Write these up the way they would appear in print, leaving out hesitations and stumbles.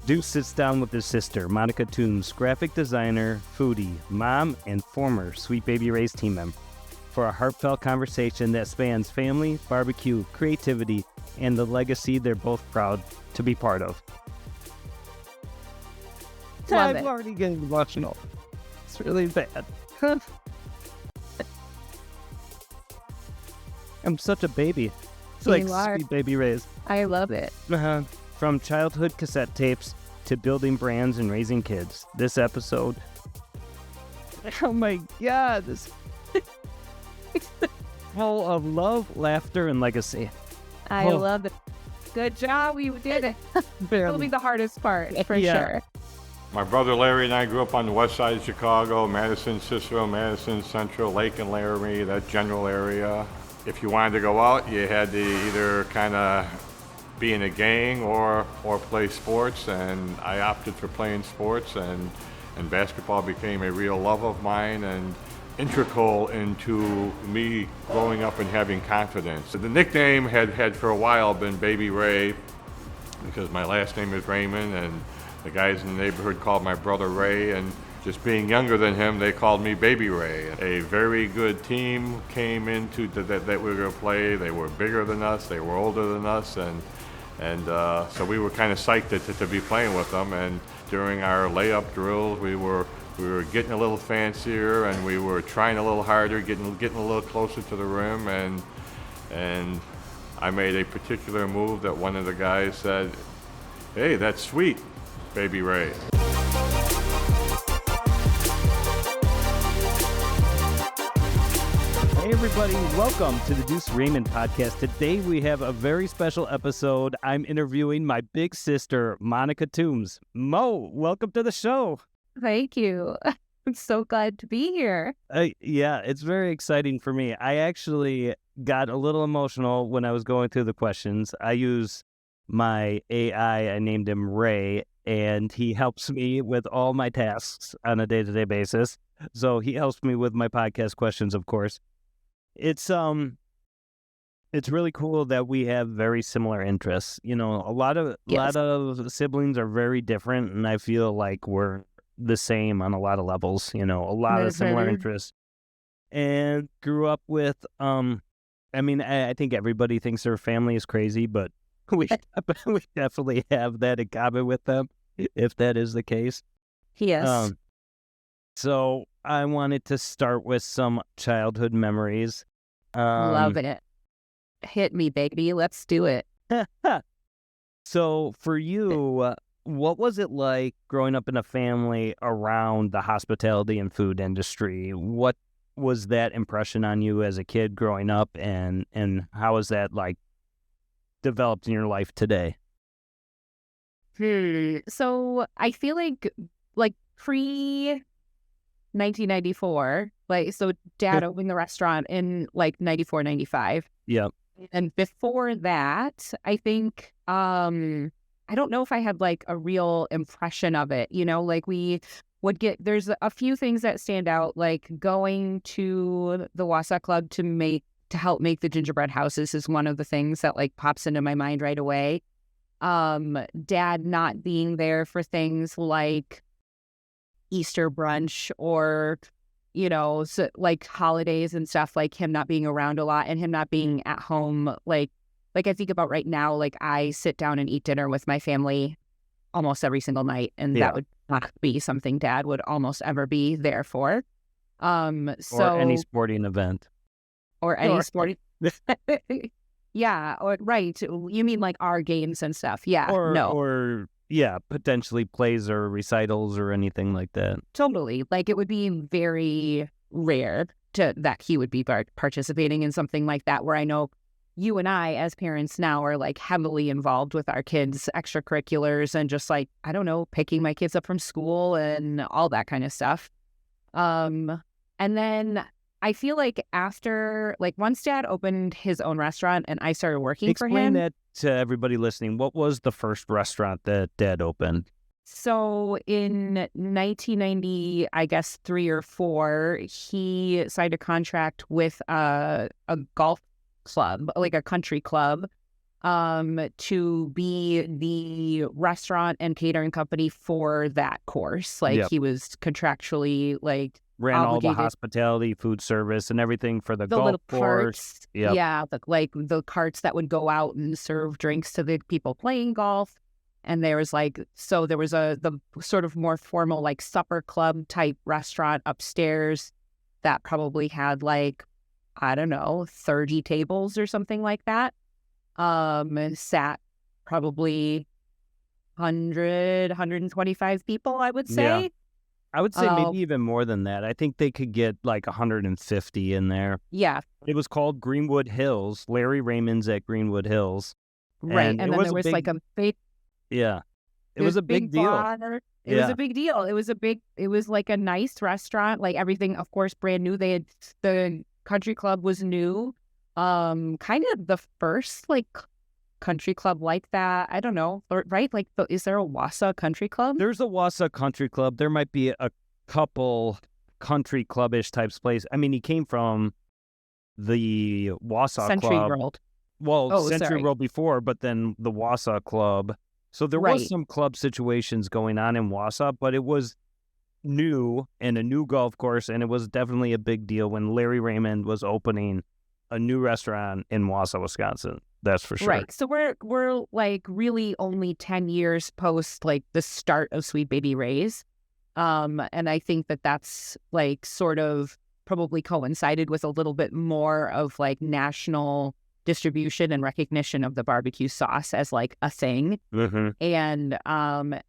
Duce sits down with his sister, Monica Toombs, graphic designer, foodie, mom, and former Sweet Baby Ray's team member, for a heartfelt conversation that spans family, barbecue, creativity, and the legacy they're both proud to be part of. I'm already getting emotional. It's really bad. I'm such a baby. It's like Sweet Baby Ray's. I love it. From childhood cassette tapes to building brands and raising kids, this episode... Oh my God, this... full of love, laughter, and legacy. I love it. Good job, we did it. It'll be the hardest part, for sure. My brother Larry and I grew up on the west side of Chicago, Madison, Cicero, Madison, Central, Lake and Laramie, that general area. If you wanted to go out, you had to either kind of be in a gang or play sports, and I opted for playing sports, and basketball became a real love of mine and integral into me growing up and having confidence. The nickname had for a while been Baby Ray because my last name is Raymond, and the guys in the neighborhood called my brother Ray, and just being younger than him, they called me Baby Ray. A very good team came into that we were going to play. They were bigger than us, they were older than us, and so we were kind of psyched to be playing with them. And during our layup drills, we were getting a little fancier, and we were trying a little harder, getting a little closer to the rim, and I made a particular move that one of the guys said, "Hey, that's sweet, Baby Ray." Hey everybody, welcome to the Duce Raymond Podcast. Today we have a very special episode. I'm interviewing my big sister, Monica Toombs. Mo, welcome to the show. Thank you. I'm so glad to be here. Yeah, it's very exciting for me. I actually got a little emotional when I was going through the questions. I use my AI, I named him Ray, and he helps me with all my tasks on a day-to-day basis. So he helps me with my podcast questions, of course. It's really cool that we have very similar interests. You know, a lot of siblings are very different, and I feel like we're the same on a lot of levels. You know, a lot of similar interests. And grew up with I mean, I think everybody thinks their family is crazy, but we definitely have that in common with them, if that is the case. Yes. So I wanted to start with some childhood memories. Love it. Hit me, baby. Let's do it. So for you, what was it like growing up in a family around the hospitality and food industry? What was that impression on you as a kid growing up, and how is that like developed in your life today? So I feel like pre 1994, so Dad opened the restaurant in 94, 95. Yep. And before that, I think I don't know if I had a real impression of it. You know, we would there's a few things that stand out, like going to the Wausau Club to help make the gingerbread houses is one of the things that pops into my mind right away. Dad not being there for things like Easter brunch or, holidays and stuff, him not being around a lot and him not being at home. I think about right now, I sit down and eat dinner with my family almost every single night, and that would not be something Dad would almost ever be there for. Or any sporting event. Or any sporting... Yeah, or right. You mean our games and stuff. Yeah, Or potentially plays or recitals or anything like that. Totally. It would be very rare that he would be participating in something like that, where I know you and I as parents now are heavily involved with our kids' extracurriculars and just I don't know, picking my kids up from school and all that kind of stuff. And then I feel after, once Dad opened his own restaurant and I started working for him. Explain that to everybody listening. What was the first restaurant that Dad opened? So in 1990, I guess 3 or 4, he signed a contract with a golf club, a country club, to be the restaurant and catering company for that course. Like Yep. he was contractually like Ran all the obligated. hospitality, food service, and everything for the The golf little course. carts, Yep. yeah, the carts that would go out and serve drinks to the people playing golf. And there was the sort of more formal like supper club type restaurant upstairs that probably had like, I don't know, 30 tables or something like that. And sat probably 125 people, I would say. Yeah. I would say Uh, maybe even more than that. I think they could get like 150 in there. yeah, It was called Greenwood Hills, Larry Raymond's at Greenwood Hills. right. And And it then was there a was big, like a big yeah, it It was a big deal. bar. It was Yeah. a big deal. It was like a nice restaurant. Like everything, of course, brand new. The country club was new. Kind of the first like country club like that. I don't know, right? Like, is there a Wausau Country Club? There's a Wausau Country Club. There might be a couple country clubbish types place. I mean, he came from the Wausau Century Club. World. Well, Oh, Century sorry. World before, but then the Wausau Club. So there was Right. some club situations going on in Wausau, but it was new and a new golf course, and it was definitely a big deal when Larry Raymond was opening a new restaurant in Wausau, Wisconsin. That's for sure. Right. So we're like really only 10 years post like the start of Sweet Baby Ray's. And I think that's like sort of probably coincided with a little bit more of like national distribution and recognition of the barbecue sauce as like a thing. Mm-hmm. And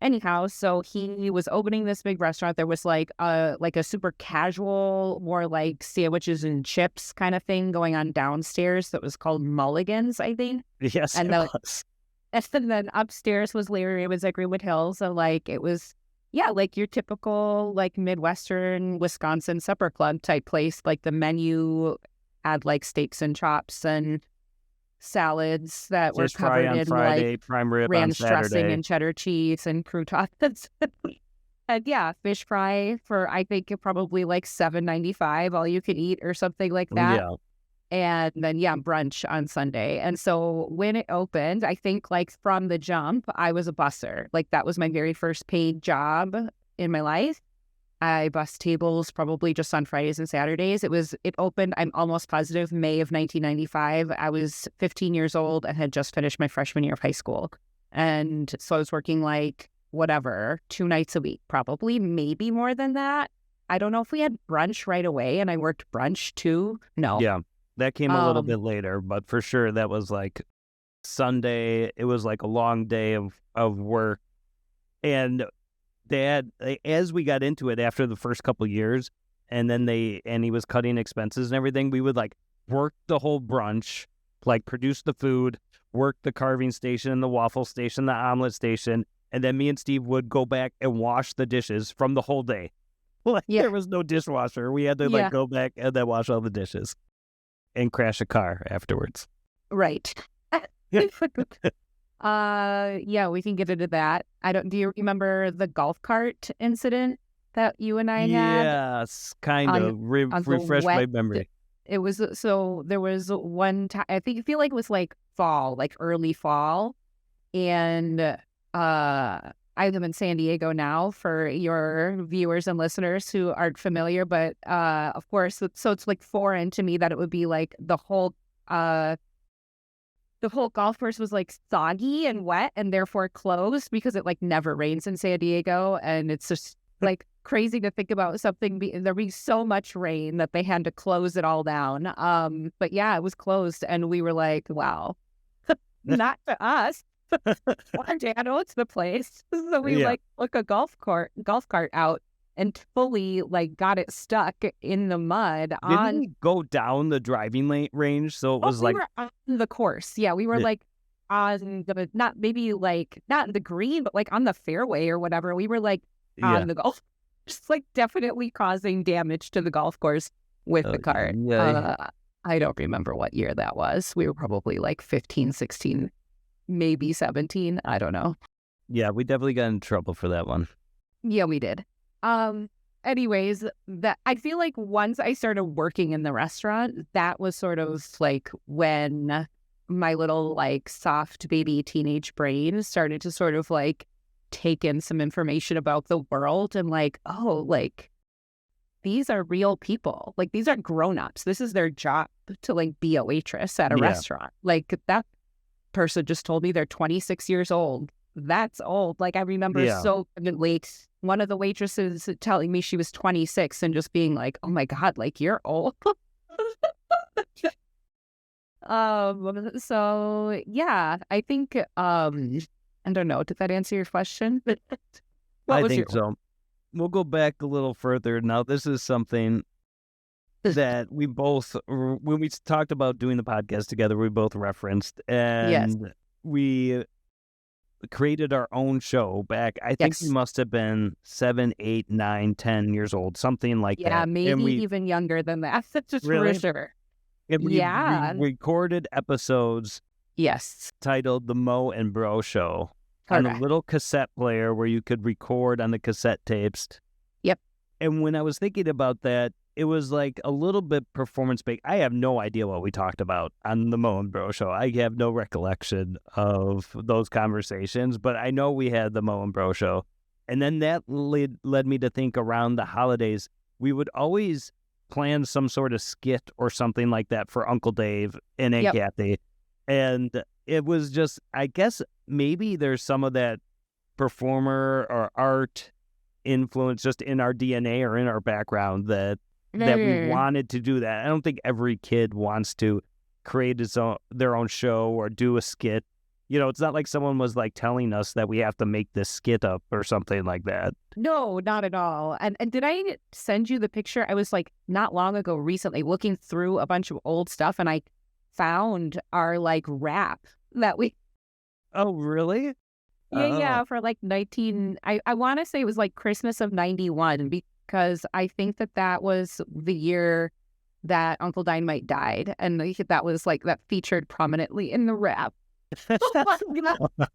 anyhow, so he was opening this big restaurant. There was like a super casual, more like sandwiches and chips kind of thing going on downstairs that was called Mulligan's, I think. Yes, And it was. And then upstairs was Larry Raymond's at Greenwood Hills. So like it was, yeah, like your typical like Midwestern Wisconsin supper club type place. Like the menu had like steaks and chops and salads that were Fish fry covered on in Friday, like prime rib on ranch dressing Saturday. and cheddar cheese and croutons. And yeah, fish fry for I think probably like $7.95 all you can eat or something like that. Yeah. And then yeah, brunch on Sunday. And so when it opened, I think like from the jump, I was a busser. Like that was my very first paid job in my life. I bussed tables probably just on Fridays and Saturdays. It opened, I'm almost positive, May of 1995. I was 15 years old and had just finished my freshman year of high school. And so I was working like whatever, 2 nights a week, probably, maybe more than that. I don't know if we had brunch right away and I worked brunch too. No. Yeah. That came a little Um, bit later, but for sure that was like Sunday. It was like a long day of work. And as we got into it after the first couple years, and then he was cutting expenses and everything, we would like work the whole brunch, like produce the food, work the carving station, the waffle station, the omelet station, and then me and Steve would go back and wash the dishes from the whole day. Like Yeah. there was no dishwasher. We had to Yeah. like go back and then wash all the dishes and crash a car afterwards. Right. Yeah. Yeah, we can get into that. Do you remember the golf cart incident that you and I had? Yes, kind on- of. on the Refresh my wet memory. It was so there was one time I feel like it was like fall, like early fall. And I live in San Diego now for your viewers and listeners who aren't familiar, but of course, so it's like foreign to me that it would be like the whole golf course was like soggy and wet and therefore closed because it like never rains in San Diego. And it's just like crazy to think about there being so much rain that they had to close it all down. But yeah, it was closed and we were like, wow, not to us. Our dad owns the place. So we Yeah. like took a golf cart out and fully like got it stuck in the mud Didn't we go down the driving lane range? So it was we like, were on the course. Yeah, we were Yeah. like on the not in the green, but like on the fairway or whatever. We were like on yeah. the golf, just like definitely causing damage to the golf course with the cart. yeah. I don't remember what year that was. We were probably like 15, 16, maybe 17. I don't know. Yeah, we definitely got in trouble for that one. Yeah, we did. Anyways, that I feel like once I started working in the restaurant, that was sort of like when my little like soft baby teenage brain started to sort of like take in some information about the world and like, oh, like these are real people. Like these are grown-ups. This is their job to like be a waitress at a restaurant. Like that person just told me they're 26 years old. That's old. Like I remember so vividly one of the waitresses telling me she was 26 and just being like, oh my God, like you're old. So yeah, I think I don't know, did that answer your question? I think so. We'll go back a little further. Now, this is something that we both, when we talked about doing the podcast together, we both referenced, and we created our own show back. I think we must have been 7, 8, 9, 10 years old, something like that. Yeah, maybe even younger than that. Just really? for sure. And we recorded episodes titled The Mo and Bro Show on a little cassette player where you could record on the cassette tapes. Yep. And when I was thinking about that, it was like a little bit performance-based. I have no idea what we talked about on The Mo and Bro Show. I have no recollection of those conversations, but I know we had The Mo and Bro Show. And then that led me to think around the holidays, we would always plan some sort of skit or something like that for Uncle Dave and Aunt Kathy. And it was just, I guess maybe there's some of that performer or art influence just in our DNA or in our background that we wanted to do that. I don't think every kid wants to create their own show or do a skit. You know, it's not like someone was like telling us that we have to make this skit up or something like that. No, not at all. And did I send you the picture? I was like not long ago recently looking through a bunch of old stuff and I found our like rap that we... Oh, really? Yeah, for like I want to say it was like Christmas of 91 because I think that was the year that Uncle Dynamite died. And that was like, that featured prominently in the rap.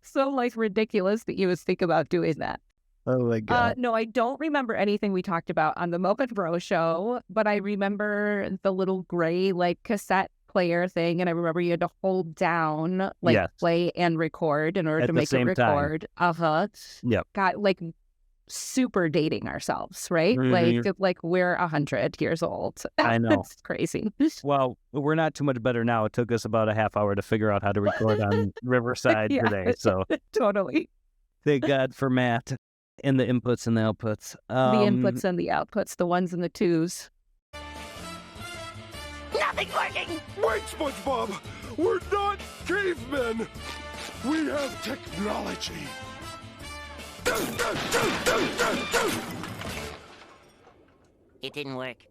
So like ridiculous that you would think about doing that. Oh my God. No, I don't remember anything we talked about on the Mo and Bro Show, but I remember the little gray like cassette player thing, and I remember you had to hold down like play and record in order to make it record. Yep. Got like super dating ourselves, right? Like we're 100 years old. I know. It's crazy. Well, we're not too much better now. It took us about a half hour to figure out how to record on Riverside today. So totally. Thank God for Matt and the inputs and the outputs. The inputs and the outputs, the ones and the twos. Nothing's working! Wait, SpongeBob! We're not cavemen! We have technology! It didn't work.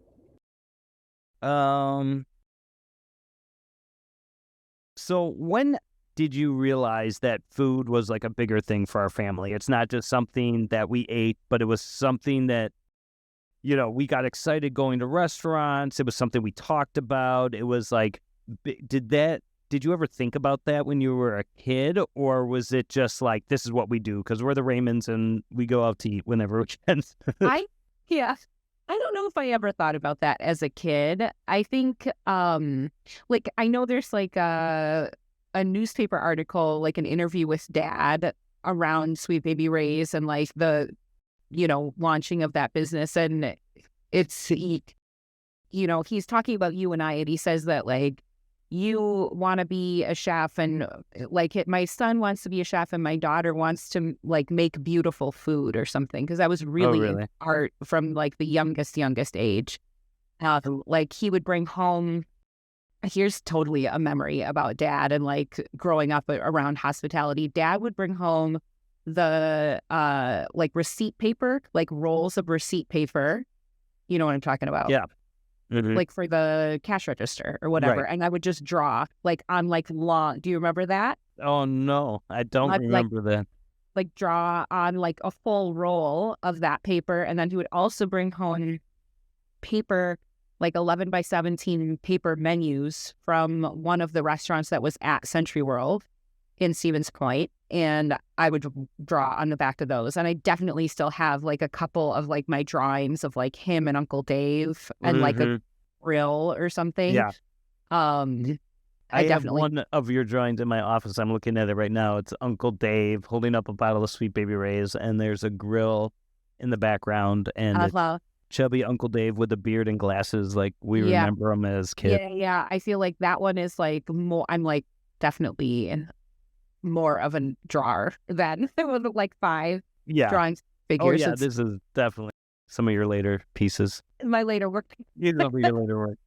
So when did you realize that food was like a bigger thing for our family? It's not just something that we ate, but it was something that, you know, we got excited going to restaurants. It was something we talked about. It was like, did you ever think about that when you were a kid? Or was it just like, this is what we do because we're the Raymonds and we go out to eat whenever we can? I don't know if I ever thought about that as a kid. I think, like, I know there's like a newspaper article, like an interview with Dad around Sweet Baby Ray's and like the, you know, launching of that business. And it's, you know, he's talking about you and I, and he says that like, you want to be a chef and like my son wants to be a chef and my daughter wants to like make beautiful food or something. Cause I was really in art from like the youngest age. Like he would bring home, here's totally a memory about Dad and like growing up around hospitality. Dad would bring home the like receipt paper, like rolls of receipt paper. You know what I'm talking about? Yeah. Mm-hmm. Like for the cash register or whatever. Right. And I would just draw like on like long. Do you remember that? Oh, no, I don't remember that. Like draw on like a full roll of that paper. And then he would also bring home paper, like 11 by 17 paper menus from one of the restaurants that was at Century World in Stevens Point. And I would draw on the back of those. And I definitely still have like a couple of like my drawings of like him and Uncle Dave and like a grill or something. Yeah. I have definitely. one of your drawings in my office. I'm looking at it right now. It's Uncle Dave holding up a bottle of Sweet Baby Ray's, and there's a grill in the background, and it's Uh, chubby Uncle Dave with a beard and glasses, like we yeah. remember him as kids. Yeah. I feel like that one is like more, I'm like definitely in more of a drawer than like 5 Yeah. drawing Oh, figures. yeah. It's This is definitely some of your later pieces. my later work. Some of your later work.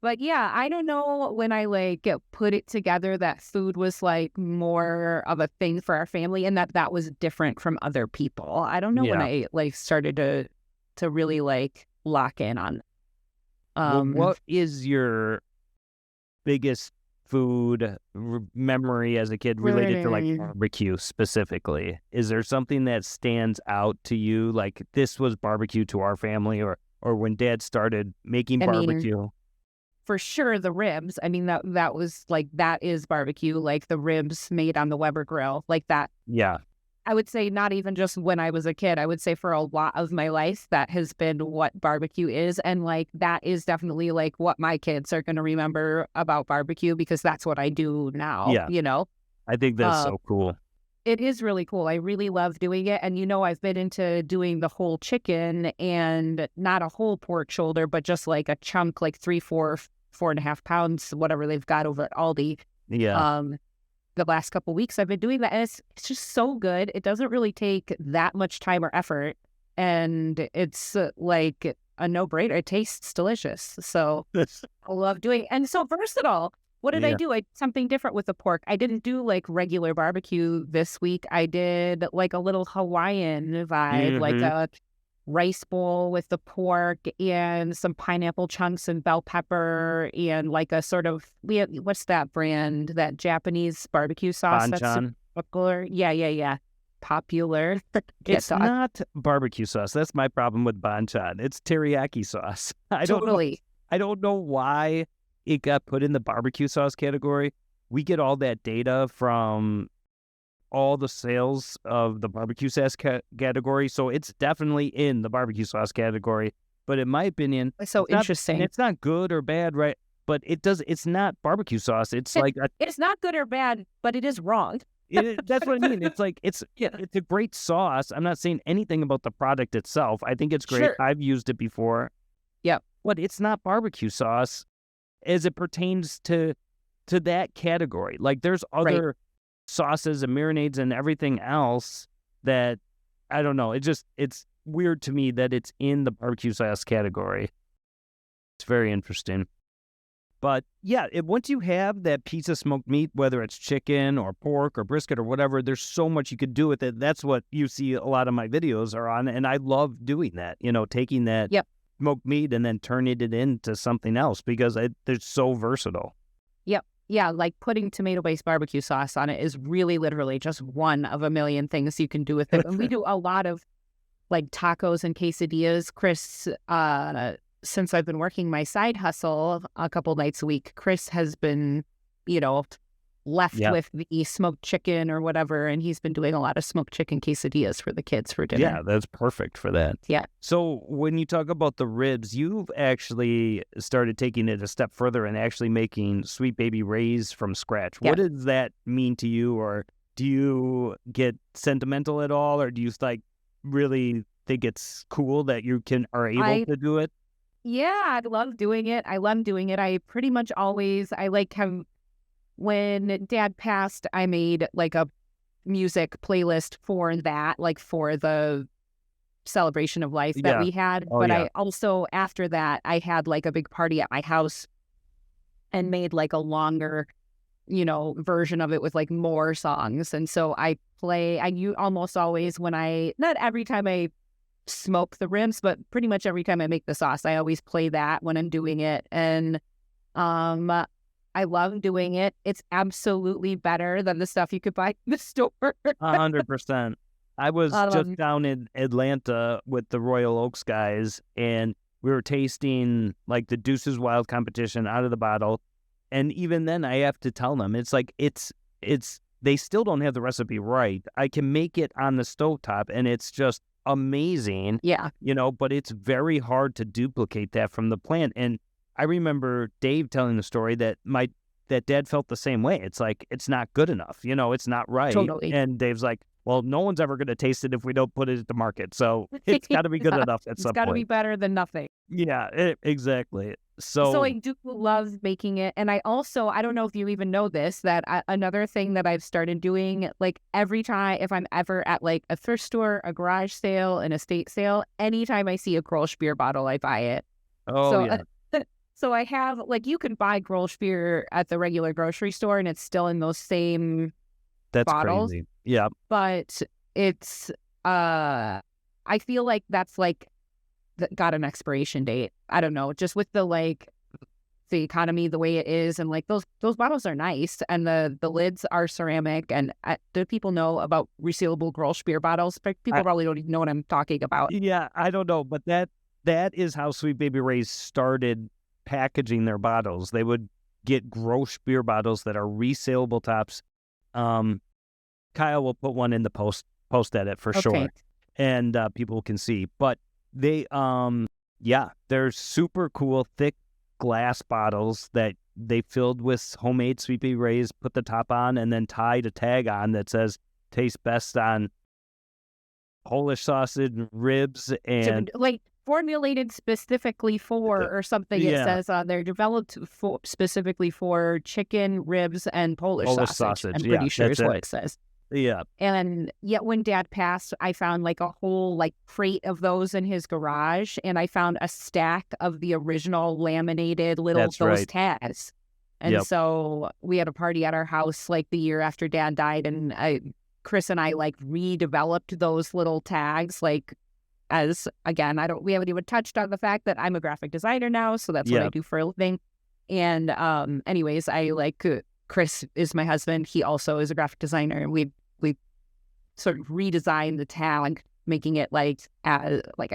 But yeah, I don't know when I like put it together that food was like more of a thing for our family and that was different from other people. I don't know when Yeah. I like started to really like lock in on. Well, what is your biggest food memory as a kid related to like barbecue specifically? Is there something that stands out to you? Like this was barbecue to our family, or when Dad started making I mean, barbecue? For sure, the ribs. I mean, that was like, that is barbecue, like the ribs made on the Weber grill, like that. Yeah. I would say not even just when I was a kid. I would say for a lot of my life, that has been what barbecue is. And like, that is definitely like what my kids are going to remember about barbecue, because that's what I do now, Yeah. you know? I think that's so cool. It is really cool. I really love doing it. And, you know, I've been into doing the whole chicken, and not a whole pork shoulder, but just like a chunk, like 3, 4, 4.5 pounds, whatever they've got over at Aldi. Yeah. The last couple weeks I've been doing that, and it's just so good. It doesn't really take that much time or effort, and it's like a no-brainer. It tastes delicious. So I love doing it. And so versatile. What did I do? I did something different with the pork. I didn't do like regular barbecue this week. I did like a little Hawaiian vibe, like a rice bowl with the pork and some pineapple chunks and bell pepper and like a sort of, what's that brand, that Japanese barbecue sauce? That's Banchan. popular. Yeah. Popular. It's not barbecue sauce. That's my problem with banchan. It's teriyaki sauce. I don't know why it got put in the barbecue sauce category. We get all that data from all the sales of the barbecue sauce category, so it's definitely in the barbecue sauce category. But in my opinion, so interesting. It's not good or bad, right? But it's not barbecue sauce. It's like it's not good or bad, but it is wrong. That's what I mean. It's like it's a great sauce. I'm not saying anything about the product itself. I think it's great. Sure. I've used it before. Yeah, but it's not barbecue sauce as it pertains to that category. Like there's other sauces and marinades and everything else that I don't know. It's weird to me that it's in the barbecue sauce category. It's very interesting. But yeah, once you have that piece of smoked meat, whether it's chicken or pork or brisket or whatever, there's so much you could do with it. That's what you see a lot of my videos are on. And I love doing that, taking that smoked meat and then turning it into something else because they're so versatile. Yep. Yeah, like putting tomato-based barbecue sauce on it is really literally just one of a million things you can do with it. And we do a lot of like tacos and quesadillas. Chris, since I've been working my side hustle a couple nights a week, Chris has been, left with the smoked chicken or whatever, and he's been doing a lot of smoked chicken quesadillas for the kids for dinner. Yeah, that's perfect for that. Yeah. So when you talk about the ribs, you've actually started taking it a step further and actually making Sweet Baby Ray's from scratch. Yeah. What does that mean to you, or do you get sentimental at all, or do you like really think it's cool that you are able to do it? Yeah, I love doing it. I pretty much always, when Dad passed, I made like a music playlist for that, like for the celebration of life that we had. I also, after that, I had like a big party at my house and made like a longer, version of it with like more songs. And so I almost always not every time I smoke the ribs, but pretty much every time I make the sauce, I always play that when I'm doing it. And I love doing it. It's absolutely better than the stuff you could buy in the store. 100%. I was just down in Atlanta with the Royal Oaks guys, and we were tasting like the Duce's Wild competition out of the bottle. And even then, I have to tell them, it's like, they still don't have the recipe right. I can make it on the stovetop, and it's just amazing. Yeah. But it's very hard to duplicate that from the plant. And I remember Dave telling the story that that Dad felt the same way. It's like, it's not good enough. It's not right. Totally. And Dave's like, well, no one's ever going to taste it if we don't put it at the market. So it's got to be good enough at some point. It's got to be better than nothing. Yeah, exactly. So I do love making it. And I don't know if you even know this, that another thing that I've started doing, like every time, if I'm ever at like a thrift store, a garage sale, an estate sale, anytime I see a Grolsch beer bottle, I buy it. Oh, yeah. So I have, like, you can buy Grolsch beer at the regular grocery store and it's still in those same bottles. Crazy. Yeah. But it's, I feel like that's like, got an expiration date. I don't know, just with the economy the way it is, and like those bottles are nice, and the lids are ceramic. And do people know about resealable Grolsch beer bottles? But people probably don't even know what I'm talking about. Yeah, I don't know, but that is how Sweet Baby Ray's started packaging their bottles. They would get Grolsch beer bottles that are resealable tops. Kyle will put one in the post edit for sure, and people can see. But they, they're super cool, thick glass bottles that they filled with homemade Sweet Baby Ray's, put the top on, and then tied a tag on that says "Tastes best on Polish sausage, ribs, and..." So, like, formulated specifically for, or something. It says they're developed specifically for chicken, ribs, and Polish sausage. I'm pretty sure is what it says. Yeah. And yet when Dad passed, I found like a whole crate of those in his garage, and I found a stack of the original laminated those tags. And so we had a party at our house like the year after Dad died, and Chris and I redeveloped those little tags, as, again, we haven't even touched on the fact that I'm a graphic designer now, so that's what I do for a living. And anyways, Chris is my husband. He also is a graphic designer, and we sort of redesigned the tag, making it I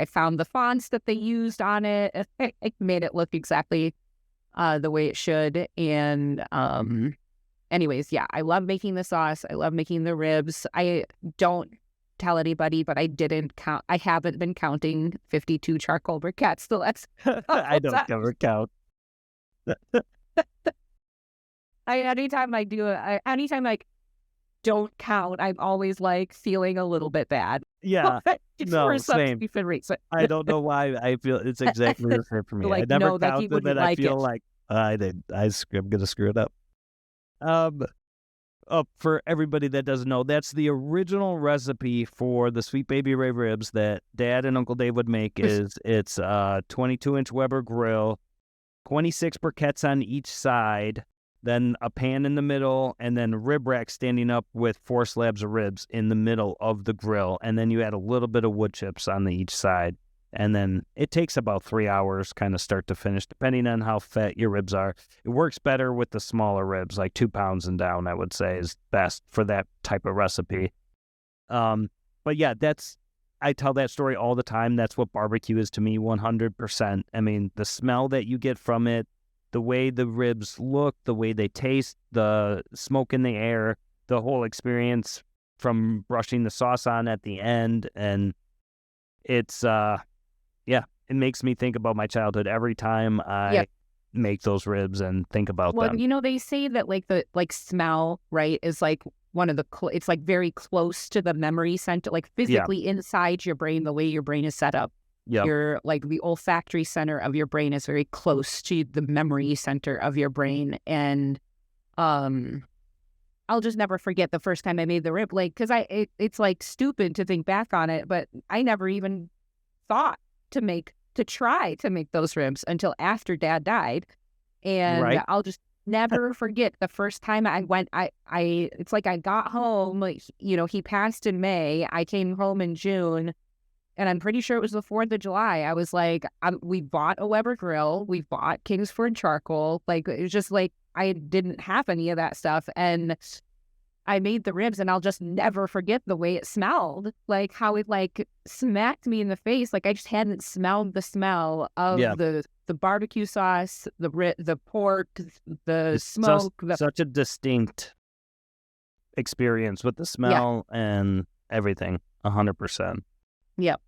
found the fonts that they used on it. I made it look exactly the way it should. And anyways, I love making the sauce. I love making the ribs. I don't tell anybody, but I haven't been counting 52 charcoal briquettes the last I don't ever count. Anytime I do it, anytime I don't count, I'm always feeling a little bit bad. Yeah. No, same. Reason. I don't know why I feel it's exactly the same for me. I never counted, and I feel I'm going to screw it up. For everybody that doesn't know, that's the original recipe for the Sweet Baby Ray ribs that Dad and Uncle Dave would make. It's a 22-inch Weber grill, 26 briquettes on each side, then a pan in the middle, and then a rib rack standing up with 4 slabs of ribs in the middle of the grill. And then you add a little bit of wood chips on each side. And then it takes about 3 hours, kind of start to finish, depending on how fat your ribs are. It works better with the smaller ribs, like 2 pounds and down, I would say, is best for that type of recipe. But yeah, I tell that story all the time. That's what barbecue is to me, 100%. I mean, the smell that you get from it, the way the ribs look, the way they taste, the smoke in the air, the whole experience from brushing the sauce on at the end. And it's, it makes me think about my childhood every time I make those ribs and think about them. Well, they say that the smell, right, is one of the, it's very close to the memory center, physically inside your brain, the way your brain is set up. Your the olfactory center of your brain is very close to the memory center of your brain. And I'll just never forget the first time I made the rib, because it's stupid to think back on it, but I never even thought to try to make those ribs until after Dad died. And I'll just never forget the first time I went, it's I got home, he passed in May. I came home in June. And I'm pretty sure it was the 4th of July. I was we bought a Weber grill. We bought Kingsford charcoal. It was just I didn't have any of that stuff. And I made the ribs, and I'll just never forget the way it smelled. How it smacked me in the face. I just hadn't smelled the smell of the barbecue sauce, the pork, the smoke. Such a distinct experience with the smell and everything. 100%. Yep.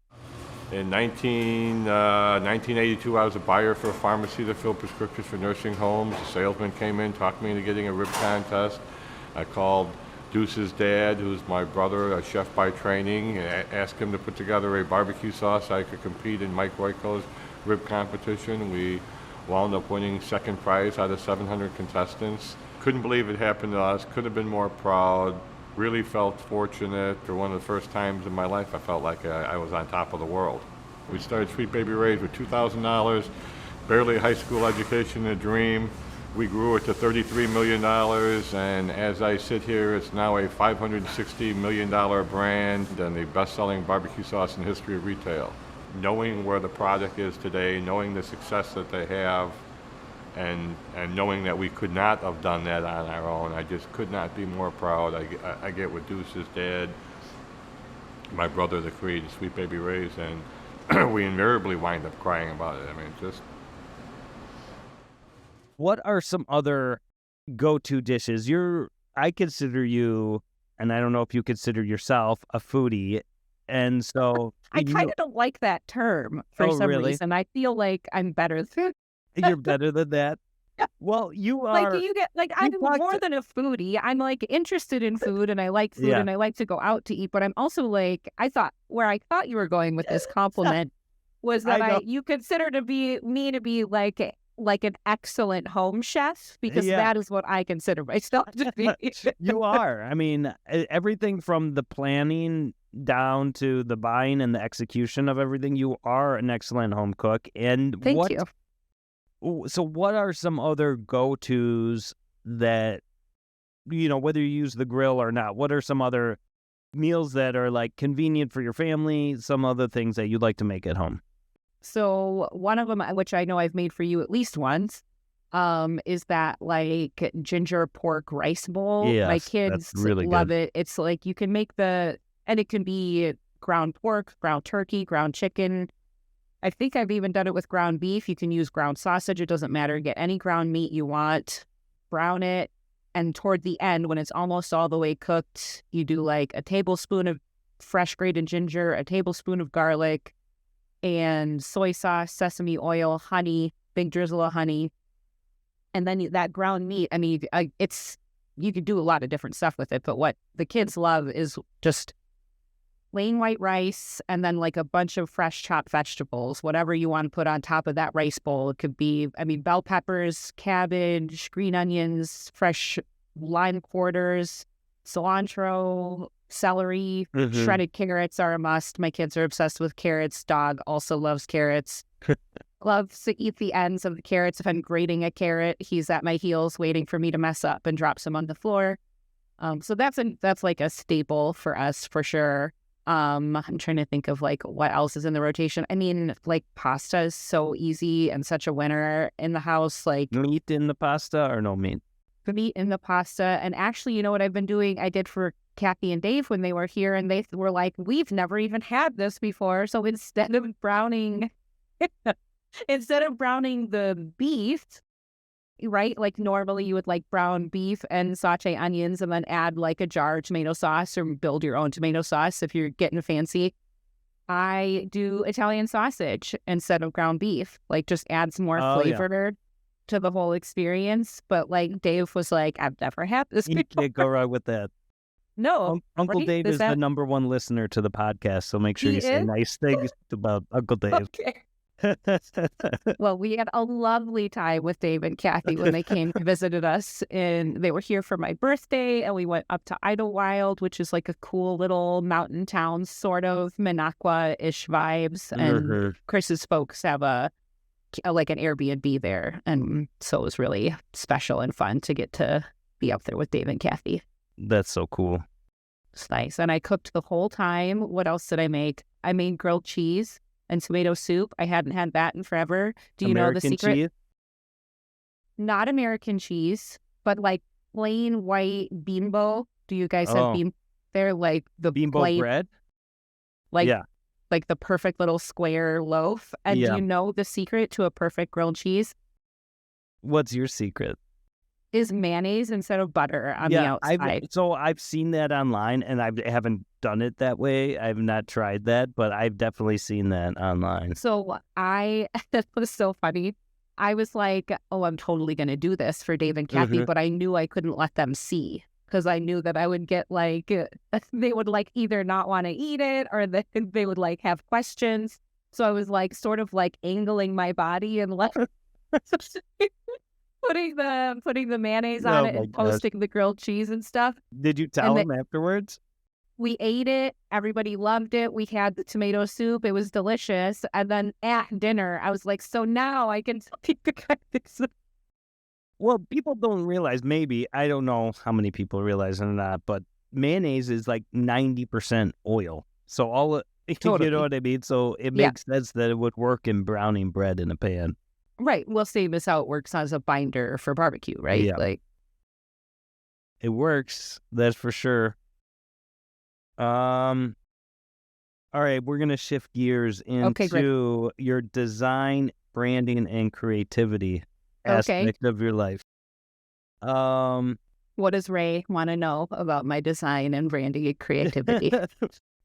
In 1982, I was a buyer for a pharmacy that filled prescriptions for nursing homes. A salesman came in, talked me into getting a rib contest. I called Duce's dad, who's my brother, a chef by training, and asked him to put together a barbecue sauce so I could compete in Mike Royko's rib competition. We wound up winning second prize out of 700 contestants. Couldn't believe it happened to us, couldn't have been more proud. Really felt fortunate. For one of the first times in my life, I felt like I was on top of the world. We started Sweet Baby Ray's with $2,000, barely a high school education, a dream. We grew it to $33 million, and as I sit here, it's now a $560 million brand and the best-selling barbecue sauce in the history of retail. Knowing where the product is today, knowing the success that they have, and knowing that we could not have done that on our own, I just could not be more proud. I get with Duce's dad, my brother that created Sweet Baby Ray's, and we invariably wind up crying about it. I mean, just... What are some other go-to dishes? I consider you, and I don't know if you consider yourself, a foodie, and so... I kind of don't like that term for some reason. I feel like I'm better than... You're better than that? Well, you are... I'm more than a foodie. I'm, like, interested in food, and I like food, and I like to go out to eat, but I'm also, like, where I thought you were going with this compliment was that you consider me to be, like an excellent home chef, because that is what I consider myself to be. You are. I mean, everything from the planning down to the buying and the execution of everything, you are an excellent home cook. And Thank you. So what are some other go-tos that, whether you use the grill or not, what are some other meals that are like convenient for your family, some other things that you'd like to make at home? So one of them, which I know I've made for you at least once, is that like ginger pork rice bowl. Yes, my kids really love good. it. It's like you can make and it can be ground pork, ground turkey, ground chicken. I think I've even done it with ground beef. You can use ground sausage. It doesn't matter. Get any ground meat you want, brown it. And toward the end, when it's almost all the way cooked, you do like a tablespoon of fresh grated ginger, a tablespoon of garlic, and soy sauce, sesame oil, honey, big drizzle of honey. And then that ground meat, I mean, you could do a lot of different stuff with it, but what the kids love is just plain white rice and then like a bunch of fresh chopped vegetables, whatever you want to put on top of that rice bowl. It could be, bell peppers, cabbage, green onions, fresh lime quarters, cilantro, celery, shredded carrots are a must. My kids are obsessed with carrots. Dog also loves carrots. Loves to eat the ends of the carrots. If I'm grating a carrot, he's at my heels waiting for me to mess up and drop some on the floor. So that's like a staple for us for sure. I'm trying to think of like what else is in the rotation. I mean, like pasta is so easy and such a winner in the house. Like meat in the pasta or no meat? Meat in the pasta. And actually, you know what I've been doing? I did for Kathy and Dave when they were here, and they were like, we've never even had this before. So instead of browning the beef, right? Like normally you would like brown beef and saute onions and then add like a jar of tomato sauce or build your own tomato sauce if you're getting fancy. I do Italian sausage instead of ground beef, like just adds more flavor to the whole experience. But like Dave was like, I've never had this before. You can't go right with that. No. Uncle Dave is the number one listener to the podcast, so make sure you say nice things about Uncle Dave. Okay. Well, we had a lovely time with Dave and Kathy when they came and visited us, and they were here for my birthday, and we went up to Idlewild, which is like a cool little mountain town, sort of Minocqua-ish vibes, and Chris's folks have like an Airbnb there, and so it was really special and fun to get to be up there with Dave and Kathy. That's so cool. It's nice. And I cooked the whole time. What else did I make? I made grilled cheese and tomato soup. I hadn't had that in forever. Do you know the secret? Cheese? Not American cheese, but like plain white bimbo. Do you guys have bimbo? They're like the bimbo plain, bread? Like the perfect little square loaf. And do you know the secret to a perfect grilled cheese? What's your secret? Is mayonnaise instead of butter on the outside. I've seen that online, and I haven't done it that way. I've not tried that, but I've definitely seen that online. So that was so funny. I was like, oh, I'm totally going to do this for Dave and Kathy, but I knew I couldn't let them see because I knew that I would get like, they would like either not want to eat it or they would like have questions. So I was like sort of like angling my body and like putting the mayonnaise on it and posting the grilled cheese and stuff. Did you tell them afterwards? We ate it. Everybody loved it. We had the tomato soup. It was delicious. And then at dinner, I was like, so now I can speak this. Well, people don't realize, maybe, I don't know how many people realize it or not, but mayonnaise is like 90% oil. So totally. You know what I mean? So it makes sense that it would work in browning bread in a pan. Right. Well, same as how it works as a binder for barbecue, right? Yeah. Like, it works. That's for sure. All right, we're going to shift gears into your design, branding, and creativity aspect of your life. What does Ray want to know about my design and branding and creativity?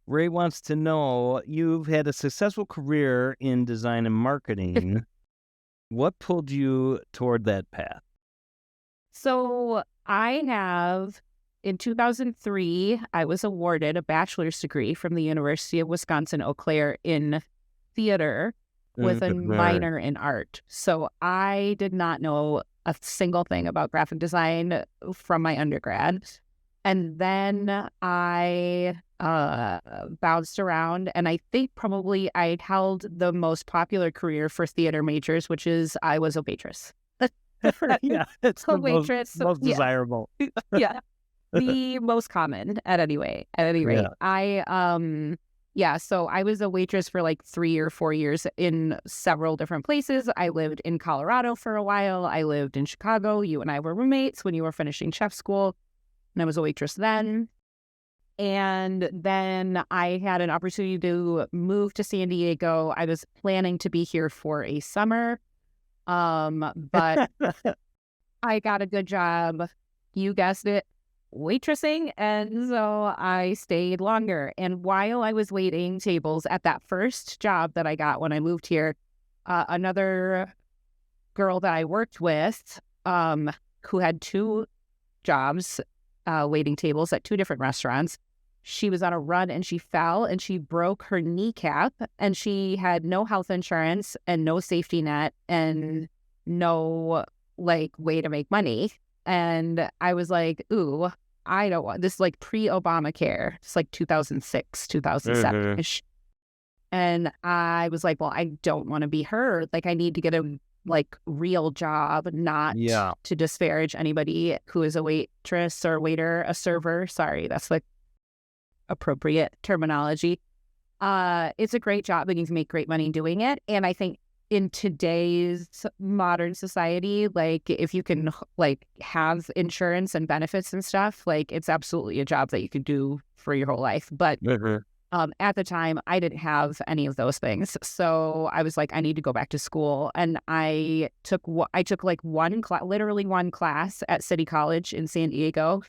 Ray wants to know, you've had a successful career in design and marketing. What pulled you toward that path? So in 2003, I was awarded a bachelor's degree from the University of Wisconsin-Eau Claire in theater with a minor in art. So I did not know a single thing about graphic design from my undergrad. And then I bounced around, and I think probably I held the most popular career for theater majors, which is I was a waitress. Yeah, it's the waitress, most desirable. Yeah. The most common at any rate. So I was a waitress for like 3 or 4 years in several different places. I lived in Colorado for a while. I lived in Chicago. You and I were roommates when you were finishing chef school, and I was a waitress then. And then I had an opportunity to move to San Diego. I was planning to be here for a summer, but I got a good job. You guessed it. Waitressing, and so I stayed longer. And while I was waiting tables at that first job that I got when I moved here, another girl that I worked with, who had 2 jobs waiting tables at 2 different restaurants, she was on a run and she fell and she broke her kneecap, and she had no health insurance and no safety net and no like way to make money. And I was like, ooh, I don't want this, like pre-Obamacare. It's like 2006, 2007-ish. And I was like, well, I don't want to be her. Like, I need to get a like real job, not to disparage anybody who is a waitress or waiter, a server. Sorry, that's like appropriate terminology. It's a great job and you can make great money doing it. And I think in today's modern society, like if you can like have insurance and benefits and stuff, like it's absolutely a job that you could do for your whole life. But at the time, I didn't have any of those things. So I was like, I need to go back to school. And I took like literally one class at City College in San Diego,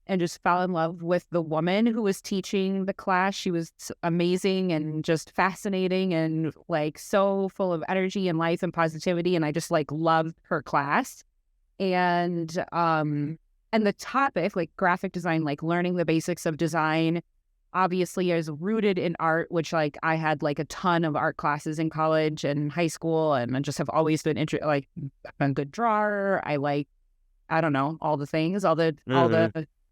and just fell in love with the woman who was teaching the class. She was amazing and just fascinating and like so full of energy and life and positivity. And I just like loved her class. And the topic, like graphic design, like learning the basics of design, obviously is rooted in art, which like I had like a ton of art classes in college and high school, and I just have always been like I'm a good drawer. I like, I don't know, all the things, all the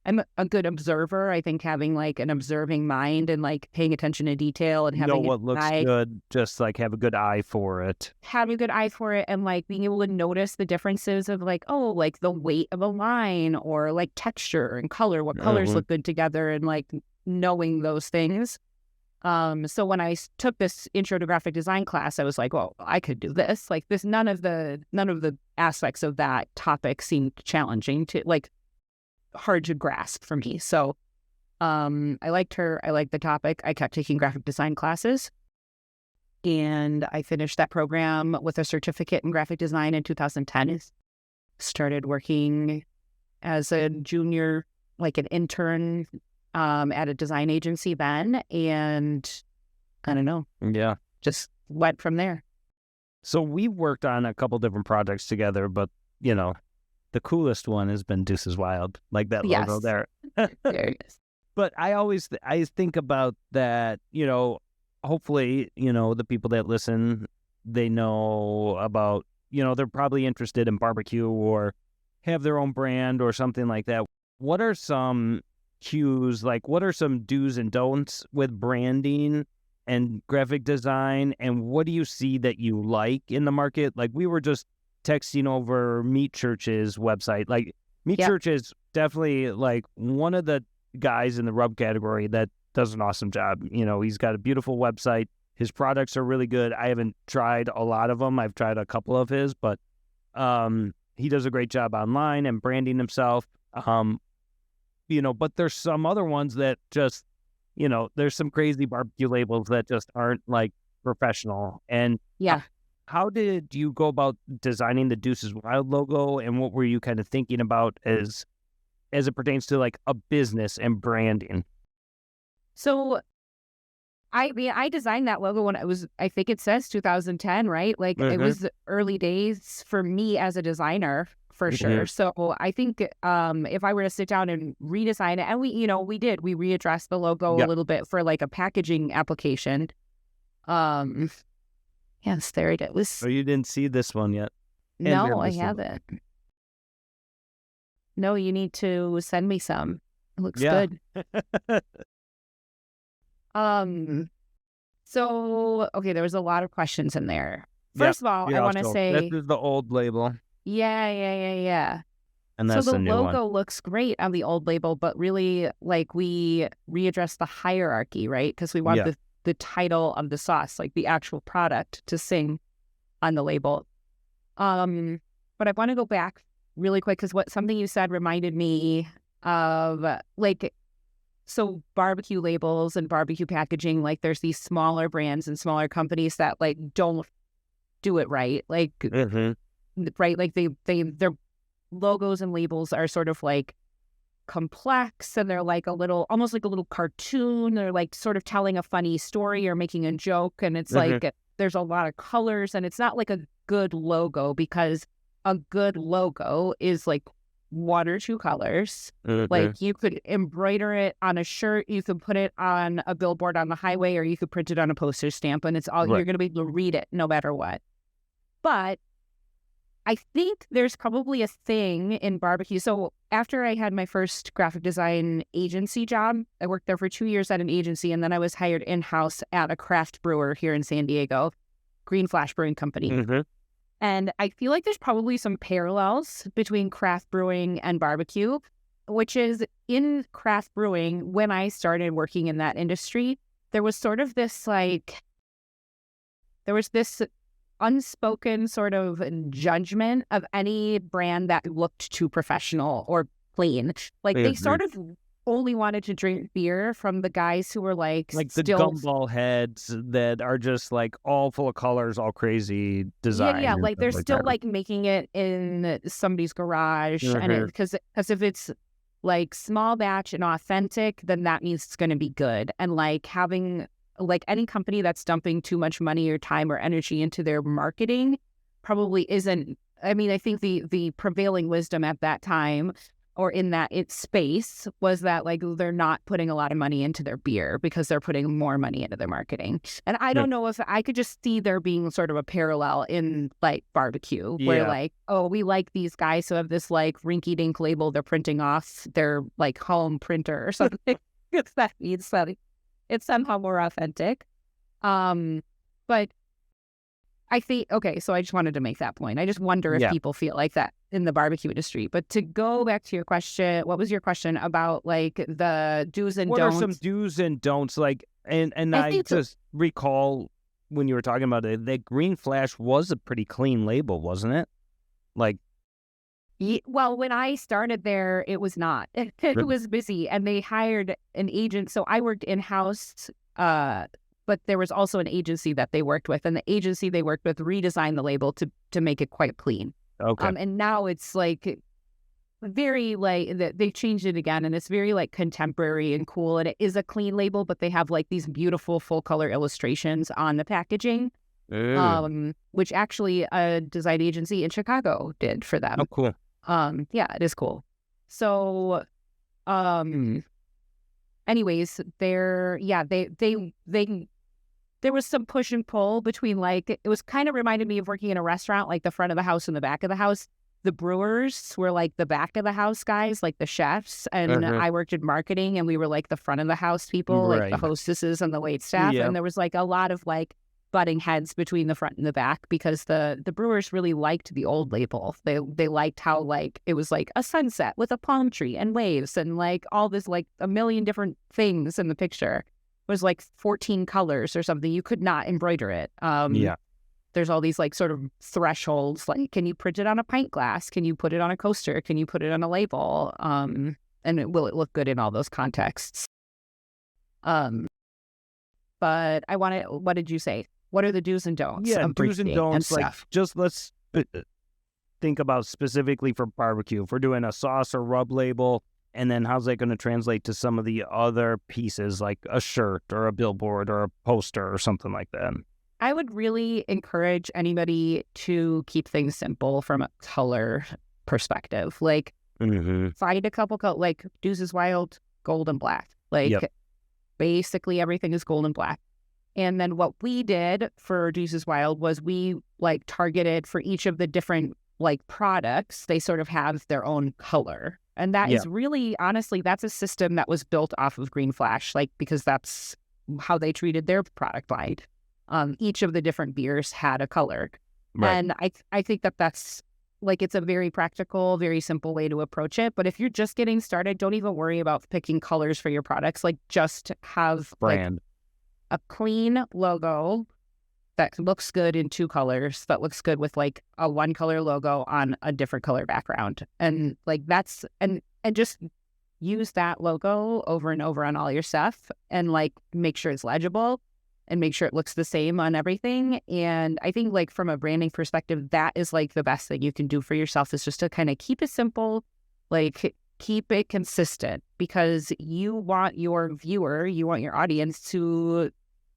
I'm a good observer. I think having like an observing mind and like paying attention to detail and having what looks good, just like have a good eye for it. Having a good eye for it and like being able to notice the differences of like, oh, like the weight of a line or like texture and color, what colors look good together, and like knowing those things. So when I took this intro to graphic design class, I was like, well, I could do this. Like this, none of the aspects of that topic seemed challenging to like hard to grasp for me. So I liked her. I liked the topic. I kept taking graphic design classes, and I finished that program with a certificate in graphic design in 2010. Started working as a junior, like an intern at a design agency then, and I don't know, Yeah. just went from there. So we worked on a couple different projects together, but the coolest one has been Duce's Wild, like that logo Yes. there. There it is. But I think about that, hopefully, the people that listen, they know about, they're probably interested in barbecue or have their own brand or something like that. What are some cues, like what are some do's and don'ts with branding and graphic design, and what do you see that you like in the market? Like we were just texting over Meat Church's website. Like Meat Church is definitely like one of the guys in the rub category that does an awesome job. He's got a beautiful website. His products are really good. I haven't tried a lot of them. I've tried a couple of his, but he does a great job online and branding himself. But there's some other ones that just, there's some crazy barbecue labels that just aren't like professional. And how did you go about designing the Duce's Wild logo, and what were you kind of thinking about as it pertains to like a business and branding? So I designed that logo when I think it says 2010, right? Like it was the early days for me as a designer, for sure. So I think if I were to sit down and redesign it, and we readdressed the logo a little bit for like a packaging application. Yes, there it is. So you didn't see this one yet? No, I haven't. No, you need to send me some. It looks good. So, okay, there was a lot of questions in there. First of all, I want to say... This is the old label. Yeah. And that's so the new one. logo looks great on the old label, but really, like, we readdressed the hierarchy, right? Because we want the title of the sauce, like the actual product, to sing on the label. But I want to go back really quick because something you said reminded me of, like, so barbecue labels and barbecue packaging, like there's these smaller brands and smaller companies that like don't do it right. Like, right. Like their logos and labels are sort of like complex, and they're like almost like a little cartoon. They're like sort of telling a funny story or making a joke. And it's like, there's a lot of colors, and it's not like a good logo, because a good logo is like one or two colors. Like you could embroider it on a shirt, you could put it on a billboard on the highway, or you could print it on a postage stamp, and it's all you're going to be able to read it no matter what. But I think there's probably a thing in barbecue. So after I had my first graphic design agency job, I worked there for 2 years at an agency, and then I was hired in-house at a craft brewer here in San Diego, Green Flash Brewing Company. And I feel like there's probably some parallels between craft brewing and barbecue, which is in craft brewing, when I started working in that industry, there was sort of this there was this unspoken sort of judgment of any brand that looked too professional or clean. Like they sort of only wanted to drink beer from the guys who were like the still... gumball heads that are just like all full of colors, all crazy design. Yeah, like they're still like making it in somebody's garage, and because if it's like small batch and authentic, then that means it's going to be good. And like having like any company that's dumping too much money or time or energy into their marketing probably isn't. I mean, I think the prevailing wisdom at that time, or in that space, was that like they're not putting a lot of money into their beer because they're putting more money into their marketing. And I don't know if I could just see there being sort of a parallel in like barbecue, where like, oh, we like these guys who have this like rinky-dink label they're printing off their like home printer or something. That means that it's somehow more authentic. But I think, okay, so I just wanted to make that point. I just wonder if people feel like that in the barbecue industry. But to go back to your question, what was your question about like the do's and don'ts? What are some do's and don'ts? Like, and I just recall when you were talking about it, that Green Flash was a pretty clean label, wasn't it? Like, well, when I started there, it was not. It was busy, and they hired an agent. So I worked in-house, but there was also an agency that they worked with, and the agency they worked with redesigned the label to make it quite clean. Okay. And now it's like very like they changed it again, and it's very like contemporary and cool, and it is a clean label, but they have like these beautiful full color illustrations on the packaging, which actually a design agency in Chicago did for them. Oh, cool. Yeah, it is cool. So, anyways, there was some push and pull between, like, it was kind of reminded me of working in a restaurant, like the front of the house and the back of the house. The brewers were like the back of the house guys, like the chefs, and I worked in marketing, and we were like the front of the house people, like the hostesses and the wait staff. And there was like a lot of like butting heads between the front and the back, because the brewers really liked the old label. They liked how like it was like a sunset with a palm tree and waves and like all this like a million different things in the picture. It was like 14 colors or something. You could not embroider it. There's all these like sort of thresholds, like, can you print it on a pint glass? Can you put it on a coaster? Can you put it on a label? And will it look good in all those contexts? But what did you say? What are the do's and don'ts? Yeah, of do's and brisket don'ts. Like, stuff? just let's think about specifically for barbecue. If we're doing a sauce or rub label, and then how's that going to translate to some of the other pieces, like a shirt or a billboard or a poster or something like that? I would really encourage anybody to keep things simple from a color perspective. Like, find a couple like Duce's Wild, gold and black. Like, basically everything is gold and black. And then what we did for Duce's Wild was we like targeted for each of the different like products. They sort of have their own color. And that is really, honestly, that's a system that was built off of Green Flash, like, because that's how they treated their product line. Each of the different beers had a color. Right. And I think that's like, it's a very practical, very simple way to approach it. But if you're just getting started, don't even worry about picking colors for your products. Like, just have brand. Like, a clean logo that looks good in two colors, that looks good with like a one color logo on a different color background. And like that's, and just use that logo over and over on all your stuff, and like make sure it's legible and make sure it looks the same on everything. And I think like from a branding perspective, that is like the best thing you can do for yourself, is just to kind of keep it simple, like keep it consistent, because you want your viewer, you want your audience to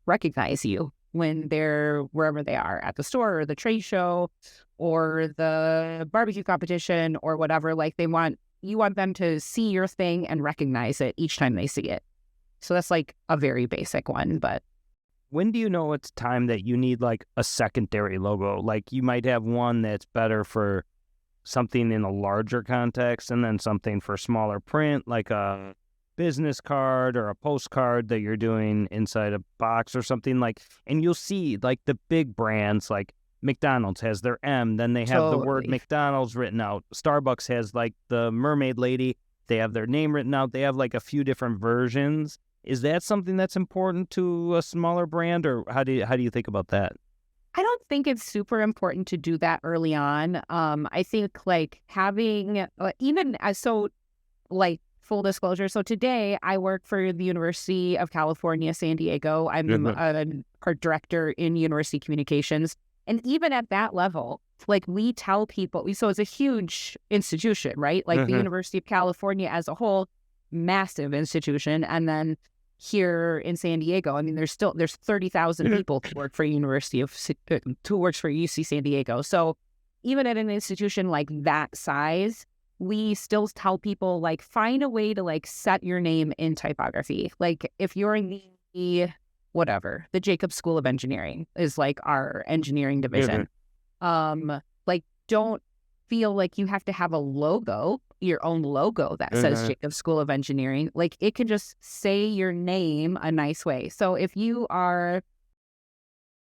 recognize you when they're wherever they are, at the store or the trade show or the barbecue competition or whatever. Like, you want them to see your thing and recognize it each time they see it. So that's like a very basic one. But when do you know it's time that you need like a secondary logo? Like, you might have one that's better for something in a larger context and then something for smaller print, like a business card or a postcard that you're doing inside a box or something, like, and you'll see like the big brands like McDonald's has their M, then they have the word McDonald's written out. Starbucks has like the mermaid lady, they have their name written out. They have like a few different versions. Is that something that's important to a smaller brand, or how do you think about that? I don't think it's super important to do that early on. I think like having full disclosure. So today I work for the University of California, San Diego. I'm a art director in university communications. And even at that level, like, we tell people, so it's a huge institution, right? Like the University of California as a whole, massive institution. And then here in San Diego, I mean, there's 30,000 people who work for UC San Diego. So even at an institution like that size, we still tell people, like, find a way to like set your name in typography. Like, if you're in the Jacobs School of Engineering is like our engineering division. Like, don't feel like you have to have a logo, your own logo that says Jacobs School of Engineering. Like, it can just say your name a nice way. So if you are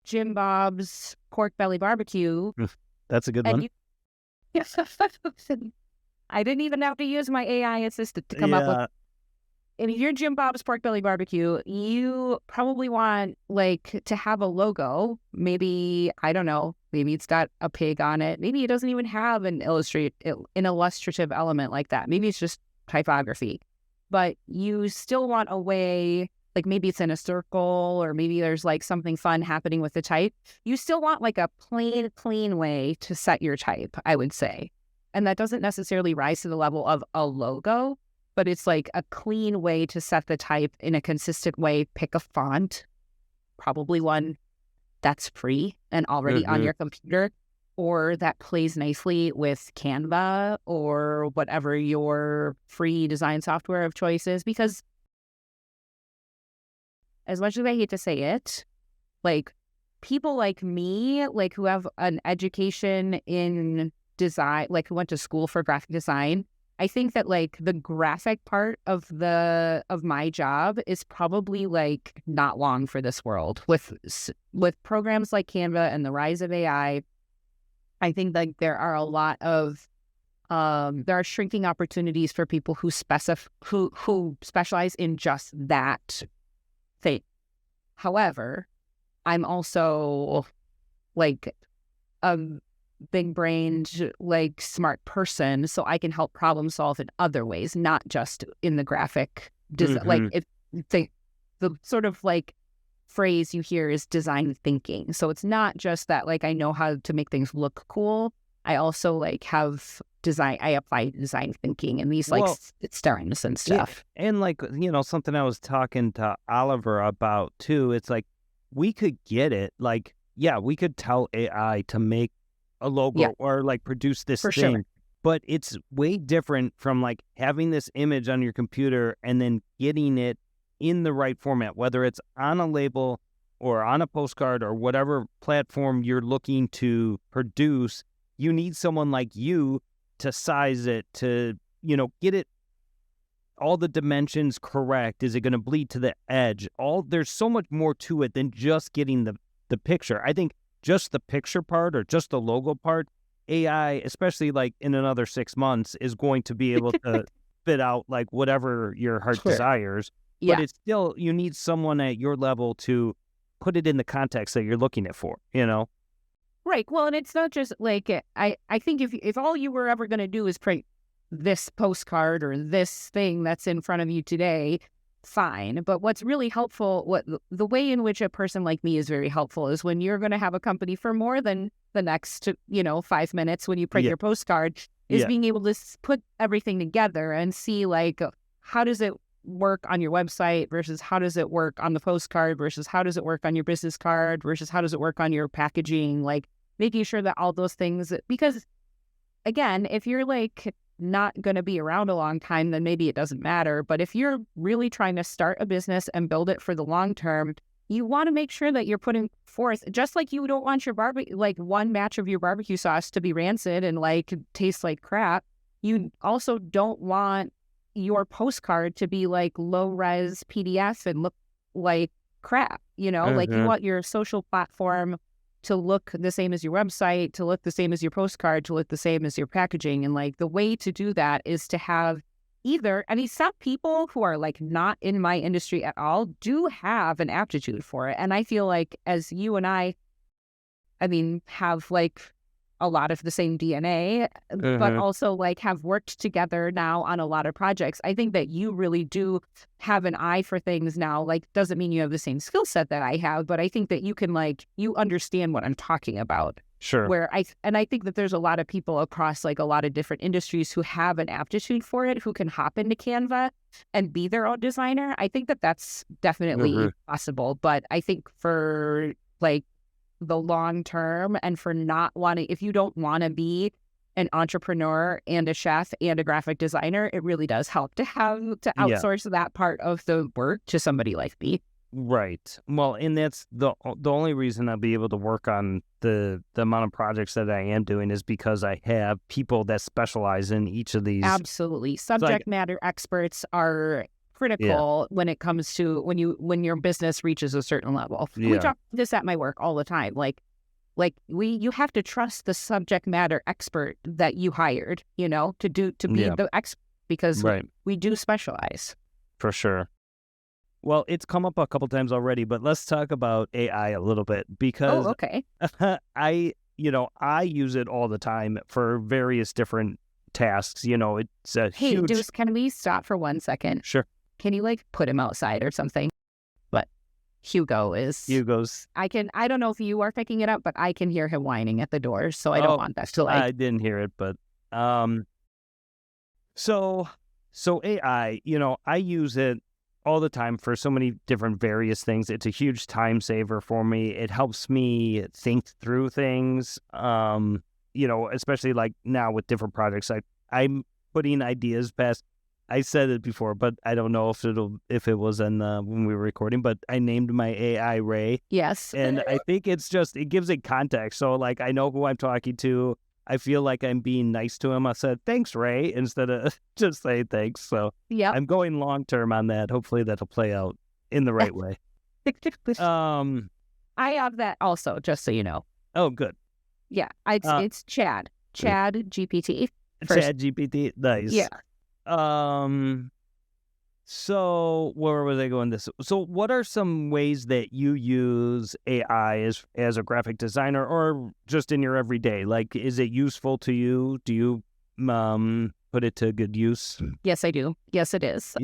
Jim Bob's Pork Belly Barbecue, that's a good one. I didn't even have to use my AI assistant to come up with. If you're Jim Bob's Pork Belly Barbecue, you probably want like to have a logo. Maybe, I don't know, maybe it's got a pig on it. Maybe it doesn't even have an illustrative element like that. Maybe it's just typography. But you still want a way, like maybe it's in a circle, or maybe there's like something fun happening with the type. You still want like a plain, clean way to set your type, I would say. and that doesn't necessarily rise to the level of a logo, but it's like a clean way to set the type in a consistent way. Pick a font, probably one that's free and already on your computer, or that plays nicely with Canva or whatever your free design software of choice is. Because as much as I hate to say it, like people like me, like who have an education in design, like who went to school for graphic design, I think that like the graphic part of my job is probably like not long for this world. With programs like Canva and the rise of AI, I think like there are a lot of there are shrinking opportunities for people who specialize in just that thing. However, I'm also like a big-brained, like smart person, so I can help problem solve in other ways, not just in the graphic design. Like if the sort of like phrase you hear is design thinking. So it's not just that like I know how to make things look cool. I also like have design. I apply design thinking and these like experiments and stuff. Yeah. And like, you know, something I was talking to Oliver about too. It's like we could get it. Like, yeah, we could tell AI to make a logo or like produce this thing. Sure. But it's way different from like having this image on your computer and then getting it in the right format, whether it's on a label or on a postcard or whatever platform you're looking to produce. You need someone like you to size it, to, you know, get it all the dimensions correct. Is it going to bleed to the edge? There's so much more to it than just getting the picture. I think just the picture part or just the logo part, AI, especially like in another 6 months, is going to be able to fit out like whatever your heart desires. But it's still, you need someone at your level to put it in the context that you're looking at for, you know? Right. Well, and it's not just like, I think if all you were ever going to do is print this postcard or this thing that's in front of you today, fine. But what's really helpful, the way in which a person like me is very helpful is when you're going to have a company for more than the next, 5 minutes when you print your postcard, is being able to put everything together and see like, how does it work on your website versus how does it work on the postcard versus how does it work on your business card versus how does it work on your packaging, like making sure that all those things, because again, if you're like not going to be around a long time, then maybe it doesn't matter. But if you're really trying to start a business and build it for the long term, you want to make sure that you're putting forth, just like you don't want your like one batch of your barbecue sauce to be rancid and like taste like crap. You also don't want your postcard to be like low res PDF and look like crap, like you want your social platform to look the same as your website, to look the same as your postcard, to look the same as your packaging. And like the way to do that is to have some people who are like not in my industry at all do have an aptitude for it. And I feel like as you and I have like a lot of the same DNA, but also like have worked together now on a lot of projects. I think that you really do have an eye for things now. Like, doesn't mean you have the same skill set that I have, but I think that you can you understand what I'm talking about. Sure. I think that there's a lot of people across like a lot of different industries who have an aptitude for it, who can hop into Canva and be their own designer. I think that that's definitely possible. But I think for like the long term and for not wanting, if you don't want to be an entrepreneur and a chef and a graphic designer, it really does help to outsource that part of the work to somebody like me. Right. Well, and that's the only reason I'll be able to work on the amount of projects that I am doing is because I have people that specialize in each of these. Absolutely. Subject matter experts are critical when it comes to when your business reaches a certain level. We talk this at my work all the time. You have to trust the subject matter expert that you hired, to be the expert, because we do specialize. For sure. Well, it's come up a couple times already, but let's talk about AI a little bit because I use it all the time for various different tasks. It's a Hey, huge... Duce, can we stop for 1 second? Sure. Can you put him outside or something? But Hugo's. I don't know if you are picking it up, but I can hear him whining at the door, so I don't want that to I didn't hear it, but So AI, I use it all the time for so many different various things. It's a huge time saver for me. It helps me think through things. Especially like now with different projects, I'm putting ideas past. I said it before, but I don't know if it was in when we were recording, but I named my AI Ray. Yes. And I think it gives it context. So like I know who I'm talking to. I feel like I'm being nice to him. I said, thanks, Ray, instead of just saying thanks. So Yeah. I'm going long term on that. Hopefully that'll play out in the right way. I have that also, just so you know. Oh, good. Yeah. It's Chad GPT. ChatGPT. Nice. Yeah. So where was I going this? So what are some ways that you use AI as a graphic designer or just in your everyday? Like, is it useful to you? Do you put it to good use? Yes, I do. Yes, it is.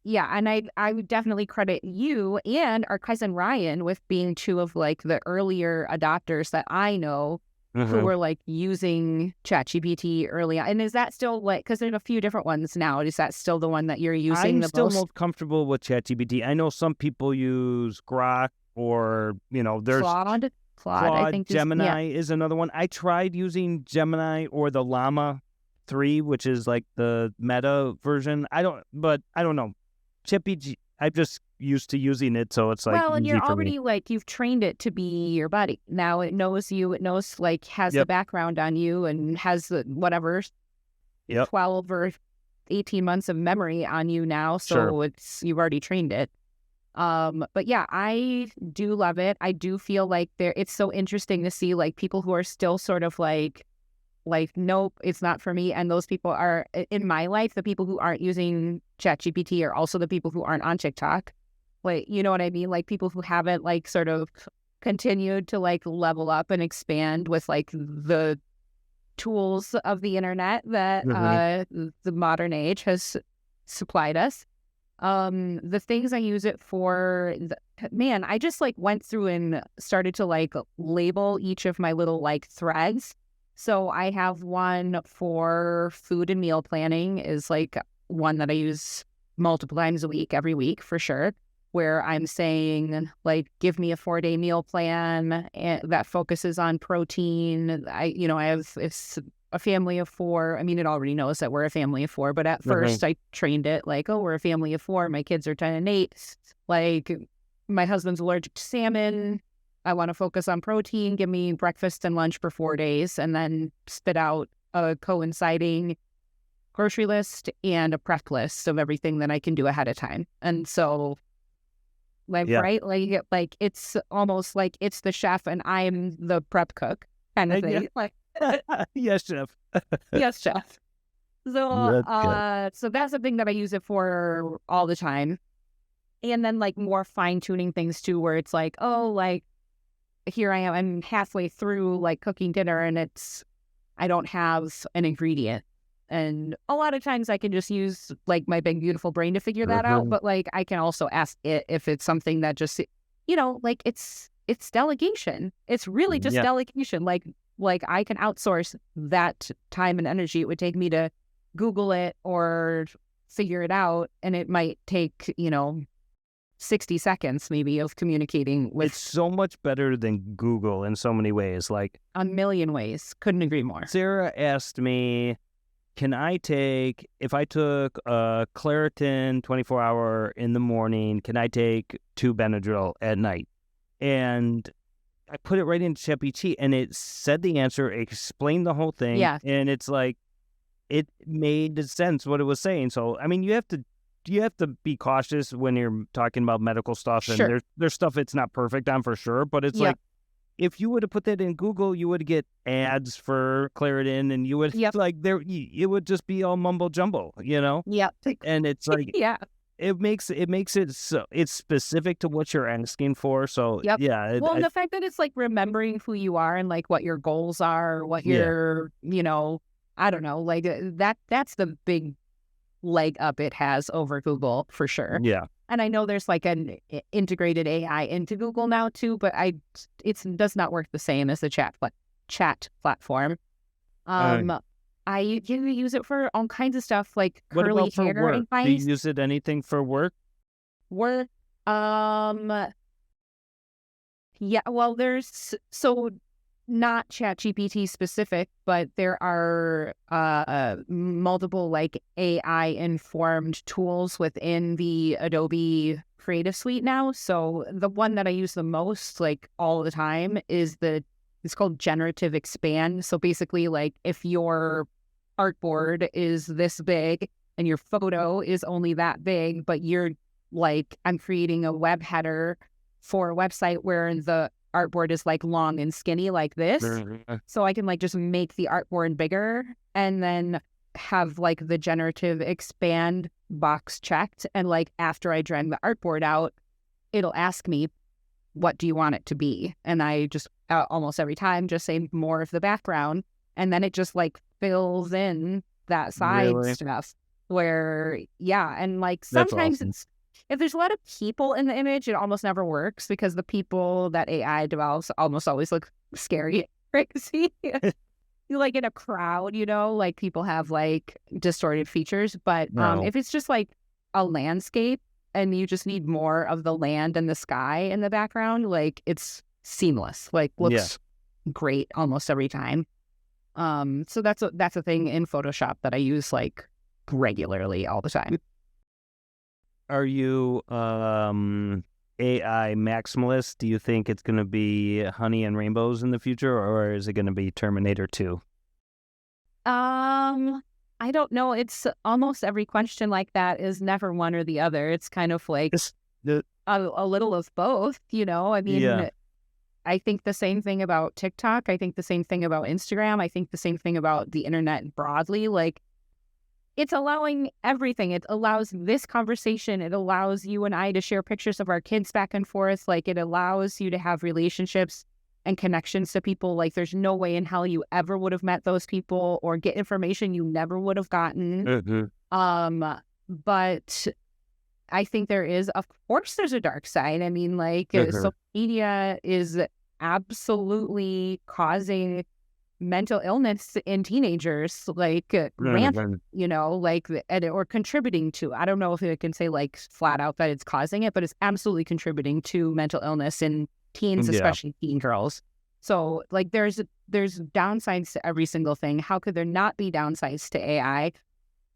Yeah. And I would definitely credit you and our cousin Ryan with being two of like the earlier adopters that I know who were like using ChatGPT early on. And is that still like, because there's a few different ones now, is that still the one that you're using I'm the still most? most comfortable with ChatGPT. I know some people use Grok or, there's Claude, I think Gemini is another one. I tried using Gemini or the Llama 3, which is like the meta version. I don't know. ChatGPT, I'm just used to using it, so it's like well, and easy you're for already me. like you've trained it to be your buddy. Now it knows you. It knows like has the background on you and has the whatever 12 or 18 months of memory on you now. So you've already trained it. But yeah, I do love it. I do feel like it's so interesting to see like people who are still sort of like nope, it's not for me. And those people are in my life. The people who aren't using ChatGPT are also the people who aren't on TikTok. Like, you know what I mean? Like people who haven't like sort of continued to like level up and expand with like the tools of the internet that the modern age has supplied us. The things I use it for, man, I just like went through and started to like label each of my little like threads. So I have one for food and meal planning is like one that I use multiple times a week, every week for sure, where I'm saying like, give me a 4-day meal plan that focuses on protein. I have, it's a family of 4. I mean, it already knows that we're a family of 4, but at first I trained it like, oh, we're a family of 4. My kids are 10 and 8. Like my husband's allergic to salmon. I want to focus on protein. Give me breakfast and lunch for 4 days and then spit out a coinciding grocery list and a prep list of everything that I can do ahead of time. And so right? Like it's almost like it's the chef and I'm the prep cook kind of thing. Like yes, chef. Yes, chef. So so that's the thing that I use it for all the time. And then like more fine-tuning things too, where it's like, oh, like here I am, I'm halfway through like cooking dinner and I don't have an ingredient. And a lot of times I can just use like my big beautiful brain to figure that out. But like I can also ask it if it's something that just, like it's delegation. It's really just delegation. Like I can outsource that time and energy it would take me to Google it or figure it out. And it might take, 60 seconds maybe of communicating with. It's so much better than Google in so many ways. Like a million ways. Couldn't agree more. Sarah asked me, if I took a Claritin 24-hour in the morning, can I take 2 Benadryl at night? And I put it right into ChatGPT and it said the answer, explained the whole thing. Yeah. And it's like, it made sense what it was saying. So, I mean, you have to be cautious when you're talking about medical stuff. And there's stuff it's not perfect on for sure. But it's like, if you would have put that in Google, you would get ads for Claritin and you would it would just be all mumbo jumbo, Yep. And it's like, it makes it so it's specific to what you're asking for. So well, the fact that it's like remembering who you are and like what your goals are, what your, I don't know, like that's the big leg up it has over Google for sure. Yeah. And I know there's like an integrated AI into Google now too, but it does not work the same as the chat platform. I I use it for all kinds of stuff, like What curly about for hair work? Do advice. you use it anything for work? Work. Yeah, well, there's so not ChatGPT specific, but there are multiple like AI informed tools within the Adobe Creative Suite now. So the one that I use the most, like all the time, is it's called Generative Expand. So basically, like if your artboard is this big and your photo is only that big, but you're like, I'm creating a web header for a website where the artboard is like long and skinny like this. So I can like just make the artboard bigger and then have like the generative expand box checked. And like after I drag the artboard out, it'll ask me, what do you want it to be? And I just almost every time just say more of the background. And then it just like fills in that side Really? stuff where, yeah. And like That's sometimes awesome. if there's a lot of people in the image, it almost never works because the people that AI develops almost always look scary, crazy. You like in a crowd, like people have like distorted features. But No. if it's just like a landscape and you just need more of the land and the sky in the background, like it's seamless, like looks great almost every time. So that's a thing in Photoshop that I use like regularly all the time. Are you AI maximalist? Do you think it's going to be Honey and Rainbows in the future, or is it going to be Terminator 2? I don't know. It's almost every question like that is never one or the other. It's kind of like a little of both, I mean, Yeah. I think the same thing about TikTok. I think the same thing about Instagram. I think the same thing about the internet broadly. Like, it's allowing everything. It allows this conversation. It allows you and I to share pictures of our kids back and forth. Like, it allows you to have relationships and connections to people. Like, there's no way in hell you ever would have met those people or get information you never would have gotten. But I think of course, there's a dark side. I mean, like, social media is absolutely causing mental illness in teenagers, like rampant, or contributing to. I don't know if it can say like flat out that it's causing it, but it's absolutely contributing to mental illness in teens, especially teen girls. So like there's downsides to every single thing. How could there not be downsides to AI?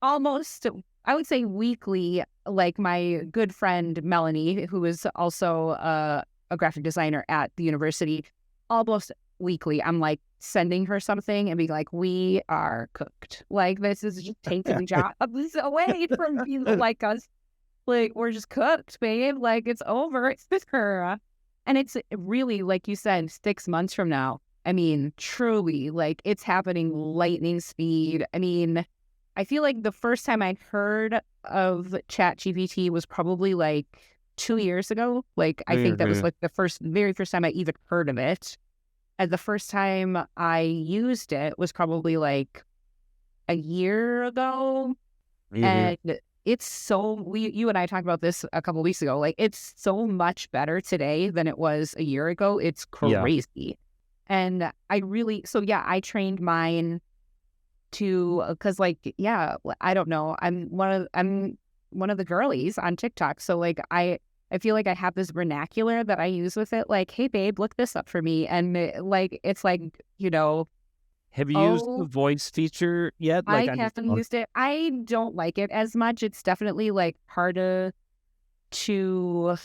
Almost, I would say weekly, like my good friend Melanie, who is also a graphic designer at the university, almost weekly, I'm like sending her something and being like, we are cooked. Like, this is just taking jobs away from people like us. Like, we're just cooked, babe. Like, it's over. It's her. And it's really, like you said, 6 months from now. I mean, truly, like, it's happening lightning speed. I mean, I feel like the first time I heard of ChatGPT was probably like 2 years ago. Like, I think that was like the very first time I even heard of it. And the first time I used it was probably like a year ago. And it's you and I talked about this a couple of weeks ago. Like, it's so much better today than it was a year ago. It's crazy. Yeah. And I trained mine because I don't know. I'm one of the girlies on TikTok. So like I feel like I have this vernacular that I use with it. Like, hey babe, look this up for me. And it's like, Have you used the voice feature yet? Like, I haven't used it. I don't like it as much. It's definitely like harder to,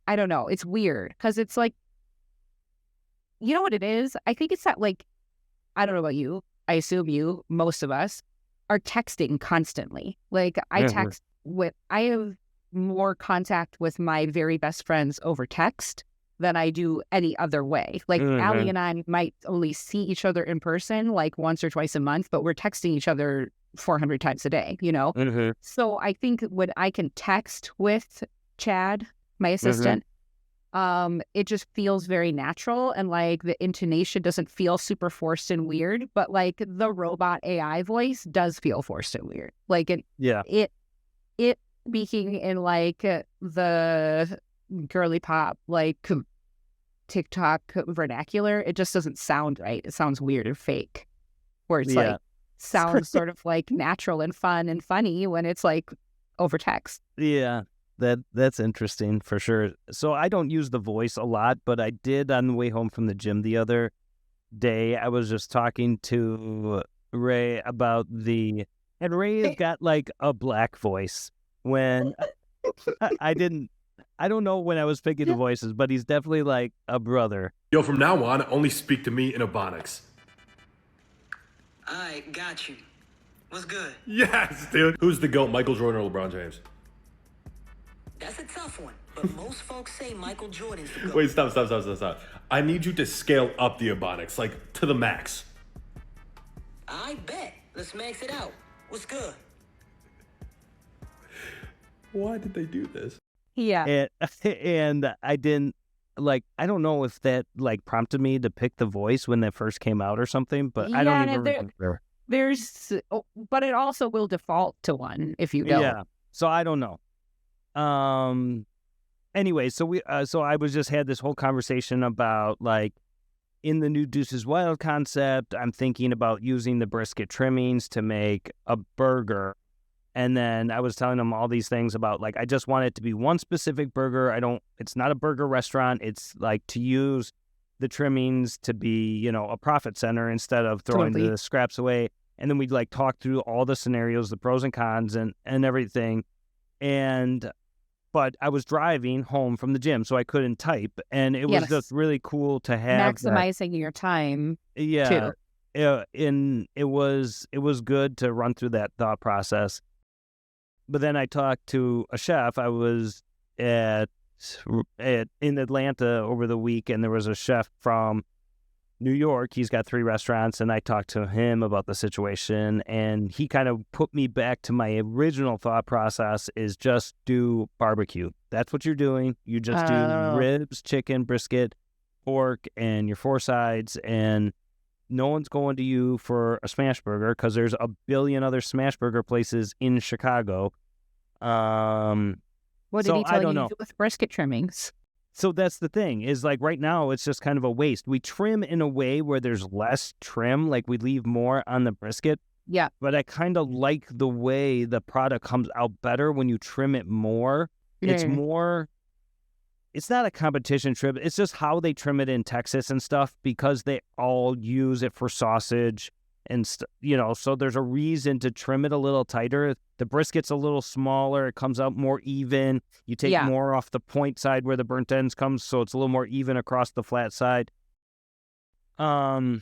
I don't know. It's weird because it's like, you know what it is? I think it's that like, I don't know about you. I assume most of us are texting constantly. Like I have more contact with my very best friends over text than I do any other way. Like Allie and I might only see each other in person like once or twice a month, but we're texting each other 400 times a day, So I think when I can text with Chad, my assistant, it just feels very natural and like the intonation doesn't feel super forced and weird, but like the robot AI voice does feel forced and weird. Like it speaking in like the girly pop, like TikTok vernacular, it just doesn't sound right. It sounds weird and fake. Where it's like sounds sort of like natural and fun and funny when it's like over text. Yeah, that's interesting for sure. So I don't use the voice a lot, but I did on the way home from the gym the other day. I was just talking to Ray about and Ray has got like a black voice. When I don't know when I was picking the voices, but he's definitely like a brother. Yo, from now on, only speak to me in Ebonics. I got you. What's good? Yes, dude. Who's the GOAT, Michael Jordan or LeBron James? That's a tough one, but most folks say Michael Jordan's the GOAT. Wait, stop. I need you to scale up the Ebonics, like to the max. I bet. Let's max it out. What's good? Why did they do this? Yeah. And I didn't I don't know if that like prompted me to pick the voice when that first came out or something, but I don't even remember. But it also will default to one if you go. Yeah. So I don't know. Anyway, so I was just had this whole conversation about like in the new Duce's Wild concept, I'm thinking about using the brisket trimmings to make a burger. And then I was telling them all these things about like, I just want it to be one specific burger. It's not a burger restaurant. It's like to use the trimmings to be, a profit center instead of throwing the scraps away. And then we'd like talk through all the scenarios, the pros and cons and everything. But I was driving home from the gym, so I couldn't type. And it was just really cool to have maximizing your time. Yeah. Too. And it was good to run through that thought process. But then I talked to a chef. I was in Atlanta over the week, and there was a chef from New York. He's got 3 restaurants, and I talked to him about the situation, and he kind of put me back to my original thought process is just do barbecue. That's what you're doing. You just do ribs, chicken, brisket, pork, and your 4 sides, and no one's going to you for a smash burger because there's a billion other smash burger places in Chicago. What did he tell you to do with brisket trimmings? So that's the thing is like right now it's just kind of a waste. We trim in a way where there's less trim, like we leave more on the brisket. Yeah. But I kind of like the way the product comes out better when you trim it more. It's more... It's not a competition trim. It's just how they trim it in Texas and stuff because they all use it for sausage and, so there's a reason to trim it a little tighter. The brisket's a little smaller. It comes out more even. You take more off the point side where the burnt ends comes, so it's a little more even across the flat side. But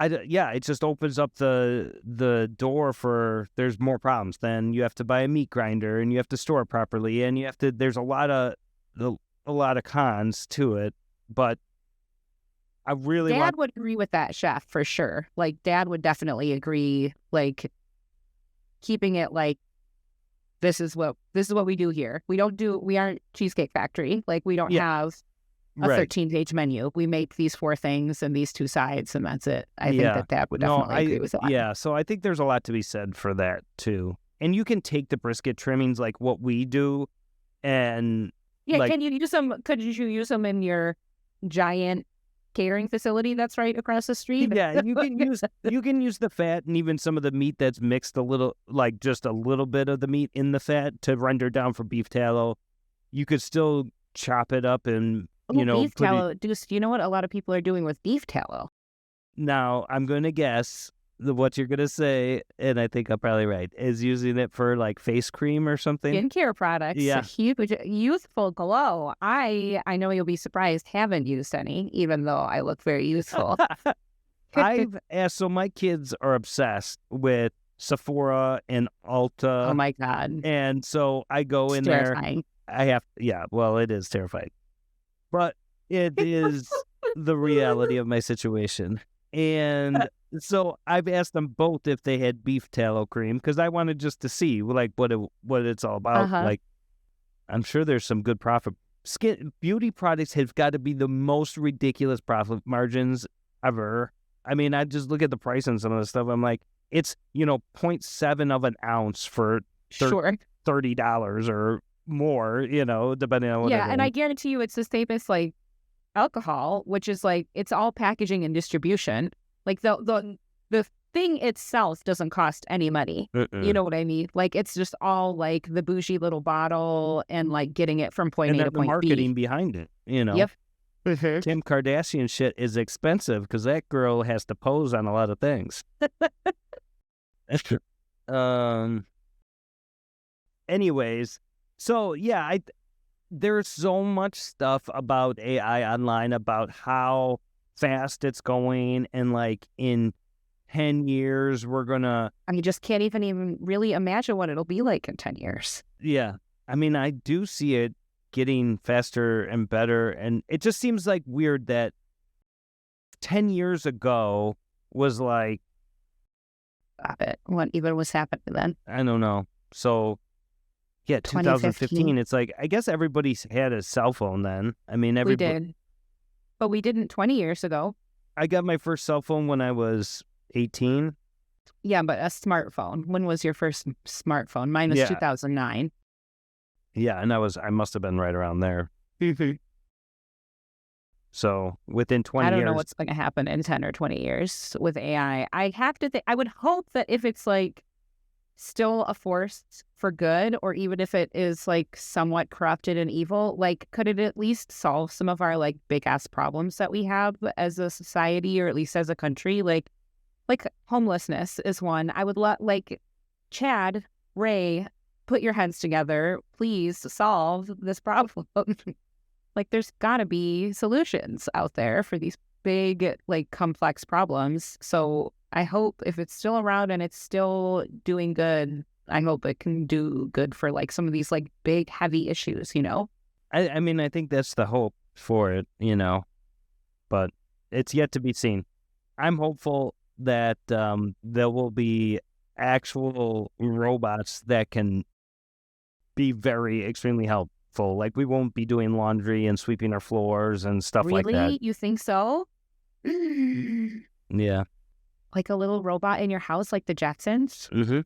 it just opens up the door for there's more problems. Then you have to buy a meat grinder and you have to store it properly and there's a lot of cons to it. But I really Dad would agree with that, chef, for sure. Like Dad would definitely agree. Like keeping it like this is what we do here. We aren't Cheesecake Factory. Like we don't have a 13-page menu. We make these 4 things and these 2 sides, and that's it. I think that Dad would definitely agree with that. Yeah, so I think there's a lot to be said for that, too. And you can take the brisket trimmings like what we do and... Yeah, can you use them? Could you use them in your giant catering facility that's right across the street? Yeah, you can use the fat and even some of the meat that's mixed a little, like just a little bit of the meat in the fat to render down for beef tallow. You could still chop it up and... beef tallow. Do you know what a lot of people are doing with beef tallow? Now, I'm going to guess what you're going to say, and I think I'm probably right, is using it for like face cream or something. Skincare products. Yeah. Huge, youthful glow. I know you'll be surprised, haven't used any, even though I look very youthful. I've asked, so my kids are obsessed with Sephora and Ulta. Oh my God. And so I go in terrifying. there. It is terrifying. But it is the reality of my situation. And so I've asked them both if they had beef tallow cream because I wanted just to see like what it's all about. Like, I'm sure there's some good profit. Beauty products have got to be the most ridiculous profit margins ever. I mean, I just look at the price on some of the stuff. I'm like, it's 0.7 of an ounce for $30 or more, depending on what. Yeah, and I guarantee you it's the same as like alcohol, which is like it's all packaging and distribution. Like the thing itself doesn't cost any money. You know what I mean? Like it's just all like the bougie little bottle and like getting it from point And A to then the point marketing B. behind it, you know. Yep. Kim Kardashian shit is expensive because that girl has to pose on a lot of things. Anyways, so yeah, there's so much stuff about AI online about how fast it's going, and like in 10 years we're gonna. I mean, just can't even really imagine what it'll be like in 10 years. Yeah, I mean, I do see it getting faster and better, and it just seems like weird that 10 years ago was like, Stop it. What even was happening then? I don't know. So yeah, 2015, it's like, I guess everybody's had a cell phone then. I mean, We everybody. did. But we didn't 20 years ago. I got my first cell phone when I was 18. Yeah, but a smartphone. When was your first smartphone? Mine was Yeah. 2009. Yeah, and I must have been right around there. So within 20 I don't years. know what's going to happen in 10 or 20 years with AI. I have to think, I would hope that if it's like still a force for good, or even if it is like somewhat corrupted and evil, like could it at least solve some of our like big ass problems that we have as a society, or at least as a country? Like homelessness is one. I would like Chad, Ray, put your heads together, please solve this problem. Like there's got to be solutions out there for these big, like complex problems. So I hope if it's still around and it's still doing good, I hope it can do good for like some of these like big, heavy issues, you know? I mean, I think that's the hope for it, you know, but it's yet to be seen. I'm hopeful that there will be actual robots that can be very extremely helpful. Like we won't be doing laundry and sweeping our floors and stuff like that. Really? You think so? Yeah. Like a little robot in your house, like the Jetsons? Mm-hmm.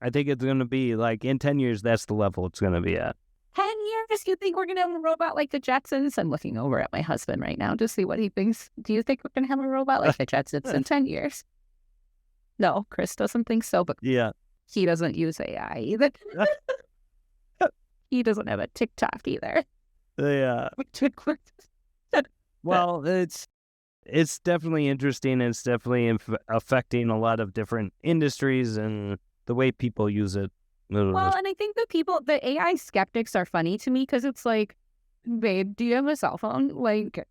I think it's going to be like in 10 years, that's the level it's going to be at. 10 years? You think we're going to have a robot like the Jetsons? I'm looking over at my husband right now to see what he thinks. Do you think we're going to have a robot like the Jetsons in 10 years? No, Chris doesn't think so, but Yeah. he doesn't use AI either. He doesn't have a TikTok either. Yeah. Well, it's definitely interesting. It's definitely affecting a lot of different industries and the way people use it. Well, and I think the AI skeptics are funny to me because it's like, babe, do you have a cell phone? Like,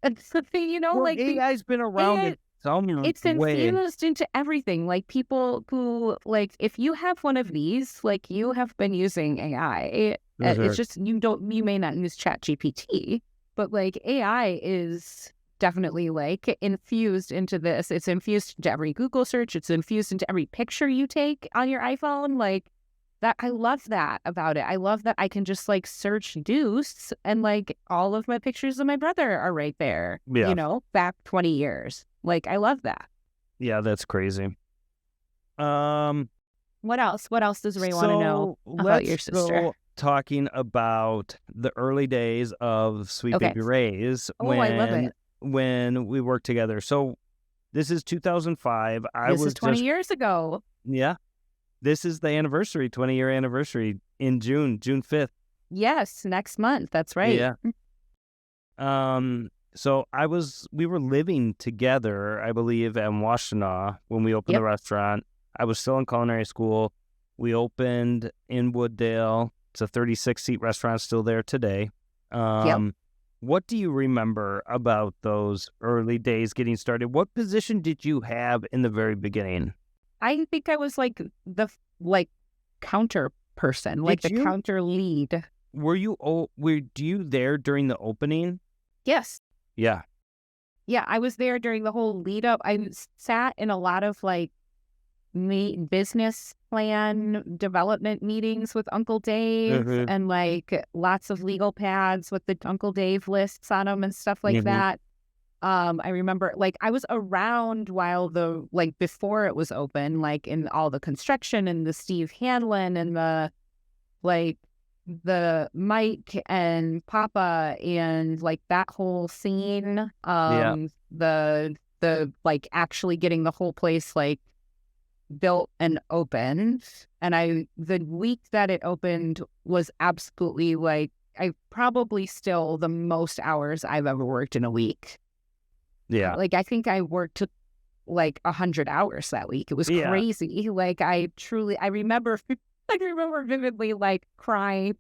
you know, well, like AI's been around AI, in some it's way. infused into everything. Like people who like, if you have one of these, like you have been using AI. It's just you may not use ChatGPT, but like AI is definitely like infused into this. It's infused into every Google search. It's infused into every picture you take on your iPhone. Like that, I love that about it. I love that I can just like search Duce and like all of my pictures of my brother are right there. Yeah. You know, back 20 years. Like I love that. Yeah, that's crazy. What else? What else does Ray want to know about your sister? Go talking about the early days of Sweet Okay. Baby Ray's Oh, I love it. when we worked together. So this is 2005. This is 20 years ago. Yeah. This is the anniversary, 20-year anniversary in June 5th. Yes, next month. That's right. Yeah. So we were living together, I believe, in Washtenaw when we opened the restaurant. I was still in culinary school. We opened in Wooddale. It's a 36-seat restaurant still there today. What do you remember about those early days getting started? What position did you have in the very beginning? I think I was like the counter person, like the counter lead. Were you there during the opening? Yes. Yeah. Yeah, I was there during the whole lead up. I sat in a lot of like business plan development meetings with Uncle Dave and like lots of legal pads with the Uncle Dave lists on them and stuff like that. I remember like I was around while before it was open, like in all the construction and the Steve Hanlon and the Mike and Papa and like that whole scene. The the like actually getting the whole place like built and open. And the week that it opened was absolutely like, I probably still the most hours I've ever worked in a week. Yeah. Like I think I worked like 100 hours that week. It was crazy. Like I remember vividly like crying,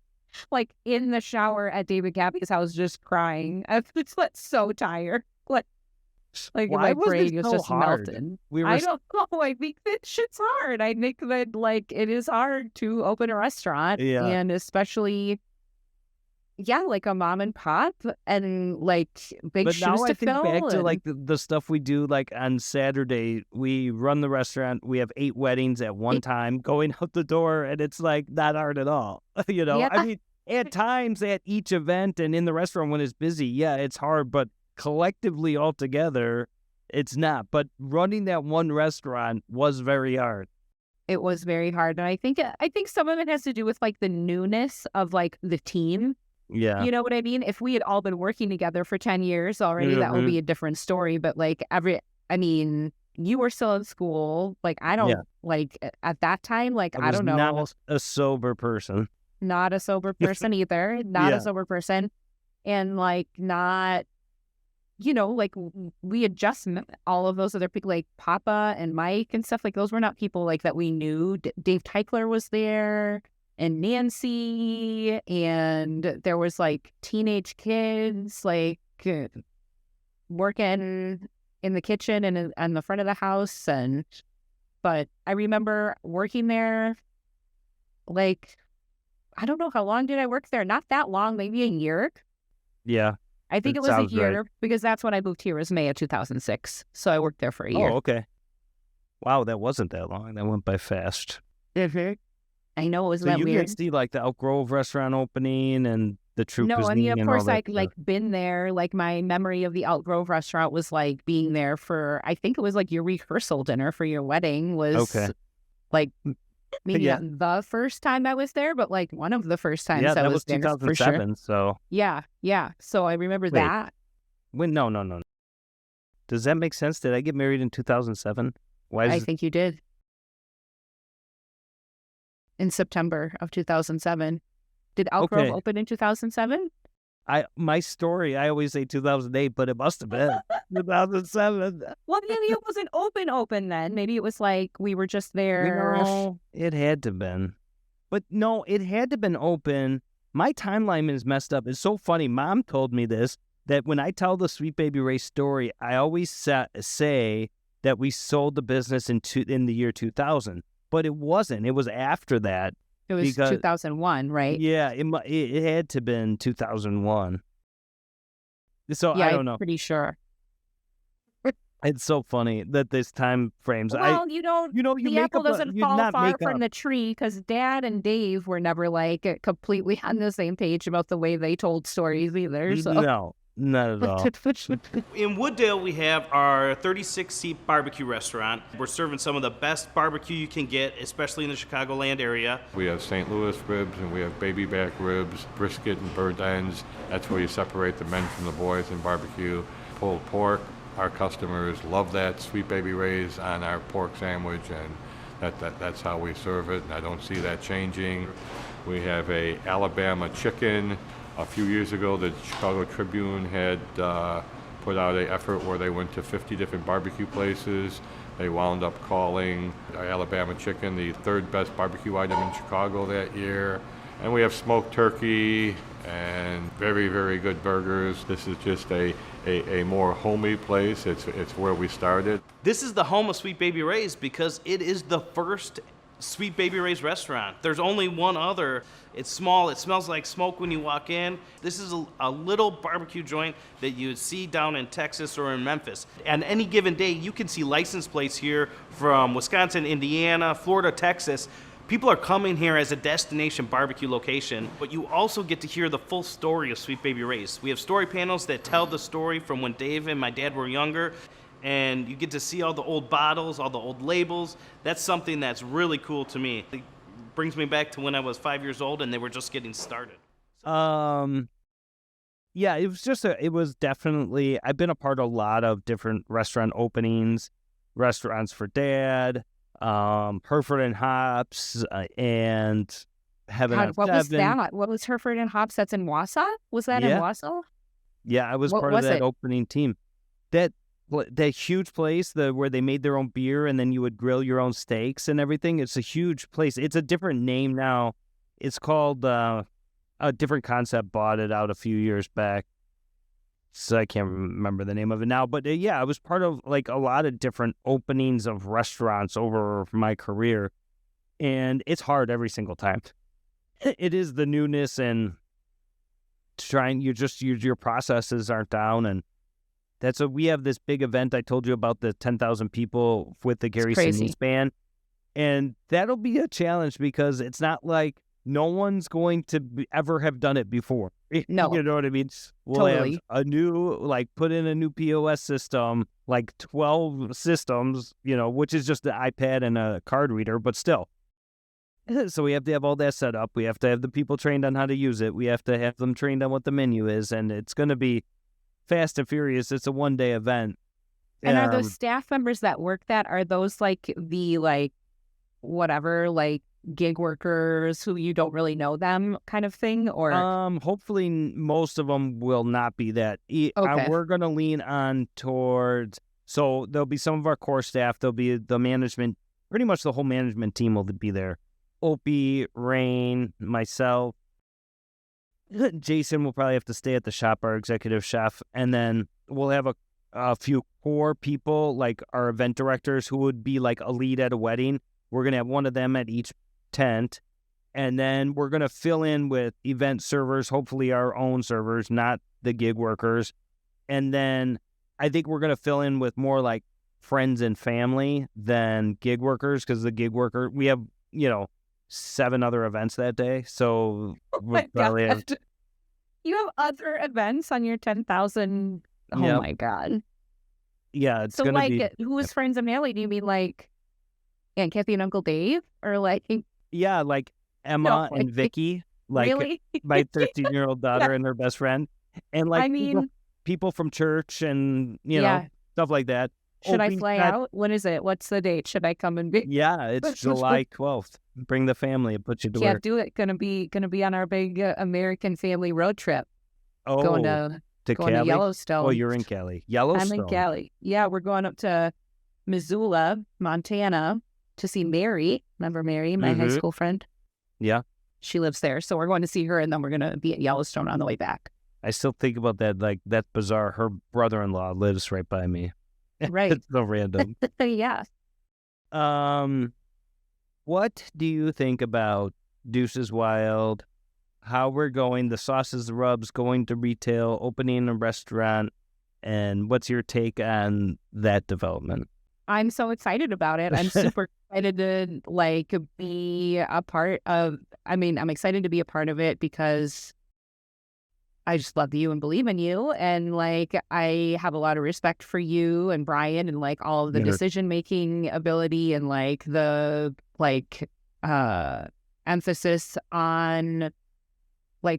like in the shower at David Gabby's house, just crying. I was like so tired. Like why my was brain this was so just hard? melting. We were I don't know. I think that shit's hard. I think that like it is hard to open a restaurant, and especially like a mom and pop and like big But shoes now to I think fill. back to like the stuff we do, like on Saturday, we run the restaurant. We have 8 weddings at one time going out the door, and it's like not hard at all. Yeah. I mean, at times at each event and in the restaurant when it's busy, it's hard, but collectively all together, it's not. But running that one restaurant was very hard. It was very hard. And I think some of it has to do with like the newness of like the team. Yeah. You know what I mean? If we had all been working together for 10 years already, that would be a different story. But like you were still in school. Like I don't like at that time, like I don't know. Not a sober person. Not a sober person either. Not a sober person. And like not, like we had just met all of those other people, like Papa and Mike and stuff. Like those were not people like that we knew. Dave Teichler was there and Nancy, and there was like teenage kids like working in the kitchen and in the front of the house. But I remember working there, like, I don't know how long did I work there? Not that long, maybe a year. Yeah. I think it was a year because that's when I moved here. It was May of 2006. So I worked there for a year. Oh, okay. Wow, that wasn't that long. That went by fast. Mm-hmm. I know, it was so that you weird. can see like the Elk Grove restaurant opening and the True No, Cuisine. I mean, of course, I'd like been there. Like my memory of the Elk Grove restaurant was like being there for, I think it was like your rehearsal dinner for your wedding was like maybe not the first time I was there, but like one of the first times I was there 2007, for sure. So yeah. So I remember that. Wait, no. Does that make sense? Did I get married in 2007? I think you did. In September of 2007. Did Elk Grove open in 2007? My story, I always say 2008, but it must have been 2007. Well, maybe it wasn't open then. Maybe it was like we were just there. No, it had to have been. But no, it had to have been open. My timeline is messed up. It's so funny. Mom told me this, that when I tell the Sweet Baby Ray story, I always say that we sold the business in the year 2000. But it wasn't. It was after that. It was 2001, right? Yeah, it had to have been 2001. So yeah, I don't know. I'm pretty sure. It's so funny that this time frames. Well, the apple doesn't fall far from the tree, because Dad and Dave were never like completely on the same page about the way they told stories either. So. No, not at all. In Wooddale, we have our 36-seat barbecue restaurant. We're serving some of the best barbecue you can get, especially in the Chicagoland area. We have St. Louis ribs, and we have baby back ribs, brisket and bird ends. That's where you separate the men from the boys in barbecue. Pulled pork. Our customers love that Sweet Baby Ray's on our pork sandwich, and that's how we serve it, and I don't see that changing. We have a Alabama chicken. A few years ago, the Chicago Tribune had put out an effort where they went to 50 different barbecue places. They wound up calling our Alabama chicken the 3rd best barbecue item in Chicago that year. And we have smoked turkey and very, very good burgers. This is just a more homey place. It's where we started. This is the home of Sweet Baby Ray's because it is the first Sweet Baby Ray's restaurant. There's only one other. It's small. It smells like smoke when you walk in. This is a little barbecue joint that you would see down in Texas or in Memphis. And any given day, you can see license plates here from Wisconsin, Indiana, Florida, Texas. People are coming here as a destination barbecue location, but you also get to hear the full story of Sweet Baby Ray's. We have story panels that tell the story from when Dave and my dad were younger, and you get to see all the old bottles, all the old labels. That's something that's really cool to me. It brings me back to when I was 5 years old and they were just getting started. Yeah, it was definitely, I've been a part of a lot of different restaurant openings, Restaurants for Dad, Hereford and Hops, and Heaven on God, what was Seven. that? What was Hereford and Hops? That's in Wausau? Was that in Yeah. Wausau? Yeah, I was What part of was that it? opening team. That huge place where they made their own beer and then you would grill your own steaks and everything. It's a huge place. It's a different name now. It's called a different concept. Bought it out a few years back, so I can't remember the name of it now. But yeah, I was part of like a lot of different openings of restaurants over my career, and it's hard every single time. It is the newness and trying. Your processes aren't down, and we have this big event I told you about, the 10,000 people with the Gary crazy. Sinise band, and that'll be a challenge because it's not like no one's going to ever have done it before. No. You know what I mean? We'll Totally. have put in a new POS system, like 12 systems, which is just the iPad and a card reader, but still. So we have to have all that set up. We have to have the people trained on how to use it. We have to have them trained on what the menu is, and it's going to be fast and furious. It's a one-day event. And are those staff members that work that, are those like the gig workers who you don't really know them kind of thing? Or hopefully most of them will not be that. Okay. We're going to lean on towards, so there'll be some of our core staff. There'll be the management, pretty much the whole management team will be there. Opie, Rain, myself. Jason will probably have to stay at the shop, our executive chef, and then we'll have a few core people, like our event directors, who would be like a lead at a wedding. We're going to have one of them at each tent, and then we're going to fill in with event servers, hopefully our own servers, not the gig workers. And then I think we're going to fill in with more like friends and family than gig workers, because the gig worker, we have, 7 other events that day. So we'll probably have... You have other events on your 10,000. Oh Yep. my God. Yeah, it's So going to be... who's friends and family? Do you mean like Aunt Kathy and Uncle Dave, or like... Yeah, like Emma No, and Vicky, like really? my 13-year-old daughter and her best friend, and like I mean, people from church and Yeah. stuff like that. Should I We've fly got- out? When is it? What's the date? Should I come and be? Yeah, it's July 12th. Bring the family and put you to Can't work. do it. Gonna be on our big American family road trip. Oh, Going to Cali? Yellowstone. Oh, you're in Cali. Yellowstone. I'm in Cali. Yeah, we're going up to Missoula, Montana, to see Mary. Remember Mary, my high Mhm. school friend? Yeah. She lives there. So we're going to see her, and then we're going to be at Yellowstone on the way back. I still think about that. Like, that's bizarre. Her brother-in-law lives right by me. Right. It's so random. Yeah. What do you think about Duce's Wild, how we're going, the sauces, the rubs, going to retail, opening a restaurant, and what's your take on that development? I'm so excited about it. I'm super excited to be a part of, I'm excited to be a part of it because I just love you and believe in you. And I have a lot of respect for you and Brian and all of the decision-making ability and the emphasis on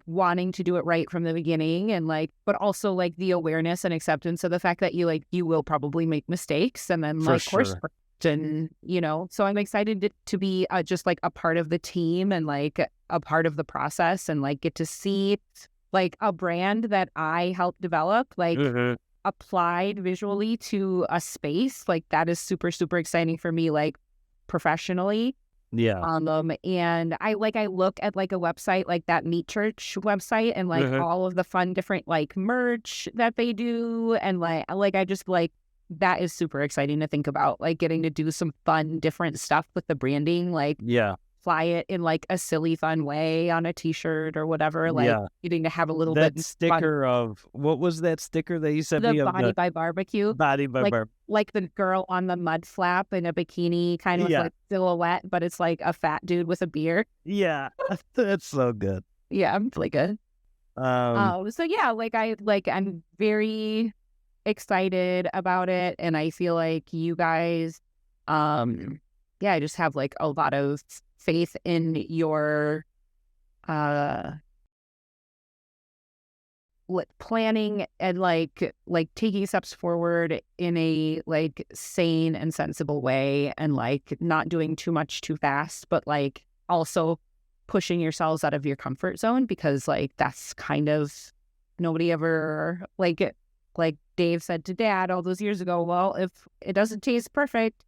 wanting to do it right from the beginning and but also the awareness and acceptance of the fact that you will probably make mistakes and then For course sure. correct and so I'm excited to be just a part of the team and a part of the process and get to see a brand that I helped develop applied visually to a space that is super, super exciting for me professionally. Yeah. And I look at a website like that Meat Church website and all of the fun different merch that they do and I just that is super exciting to think about getting to do some fun different stuff with the branding Yeah. fly it in a silly fun way on a t-shirt or whatever Yeah. getting to have a little That bit sticker of, what was that sticker that you sent fun. me The of? Body by Barbecue. Body by Bar. Like the girl on the mud flap in a bikini kind of Yeah. silhouette, but it's a fat dude with a beard. Yeah. That's so good. Yeah, I'm really good. So yeah, I'm very excited about it, and I feel like you guys, I just have a lot of faith in your planning and like taking steps forward in a like sane and sensible way, and like not doing too much too fast, but like also pushing yourselves out of your comfort zone, because like that's kind of, nobody ever like Dave said to Dad all those years ago, well, if it doesn't taste perfect,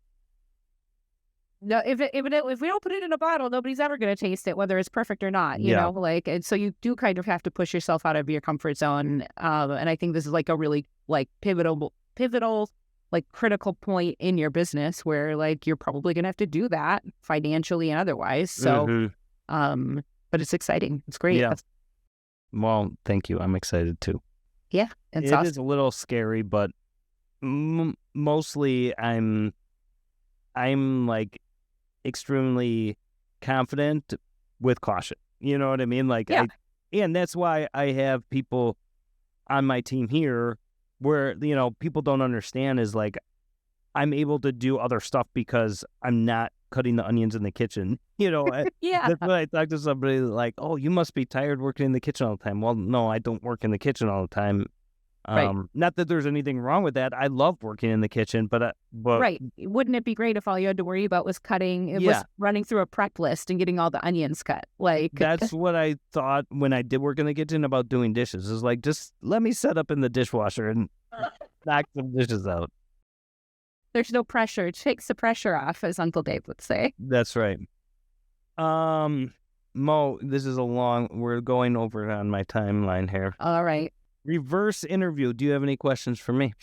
no, if we don't put it in a bottle, nobody's ever going to taste it, whether it's perfect or not, you know, like, and so you do kind of have to push yourself out of your comfort zone. And I think this is like a really like pivotal, like critical point in your business where like you're probably going to have to do that financially and otherwise. So, but it's exciting. It's great. Yeah. Well, thank you. I'm excited too. Yeah. It's It awesome. is a little scary, but mostly I'm like extremely confident with caution. You know what I mean? Like, Yeah. And that's why I have people on my team here where, you know, people don't understand is like, I'm able to do other stuff because I'm not cutting the onions in the kitchen. You know, Yeah. that's when I talk to somebody like, oh, you must be tired working in the kitchen all the time. Well, no, I don't work in the kitchen all the time. Right. Not that there's anything wrong with that. I love working in the kitchen, but Right. Wouldn't it be great if all you had to worry about was was running through a prep list and getting all the onions cut? Like, that's what I thought when I did work in the kitchen about doing dishes. Is like, just let me set up in the dishwasher and knock some dishes out. there's no pressure. It takes the pressure off, as Uncle Dave would say. That's right. Mo, this is we're going over it on my timeline here. All right. Reverse interview. Do you have any questions for me?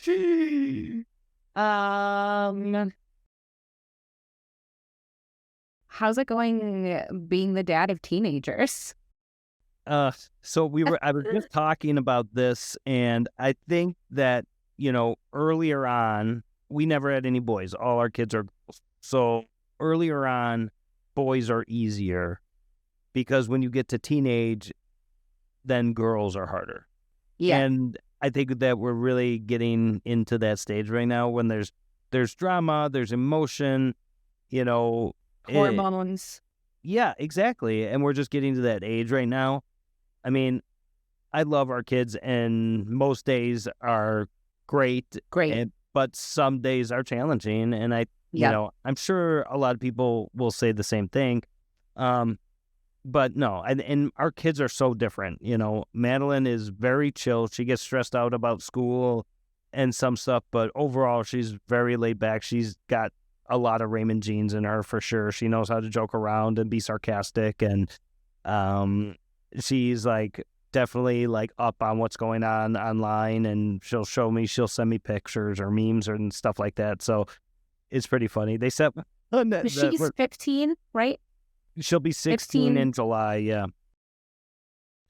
How's it going being the dad of teenagers? So I was just talking about this, and I think that, you know, earlier on, we never had any boys. All our kids are girls. So earlier on, boys are easier because when you get to teenage, then girls are harder. Yeah. And I think that we're really getting into that stage right now when there's drama, there's emotion, you know. Hormones. Yeah, exactly. And we're just getting to that age right now. I mean, I love our kids, and most days are great. But some days are challenging, and you know, I'm sure a lot of people will say the same thing. But no, and our kids are so different. You know, Madeline is very chill. She gets stressed out about school and some stuff, but overall, she's very laid back. She's got a lot of Raymond genes in her for sure. She knows how to joke around and be sarcastic, and she's like definitely like up on what's going on online, and she'll send me pictures or memes and stuff like that. So it's pretty funny. They said She's 15, right? She'll be 16 in July. Yeah,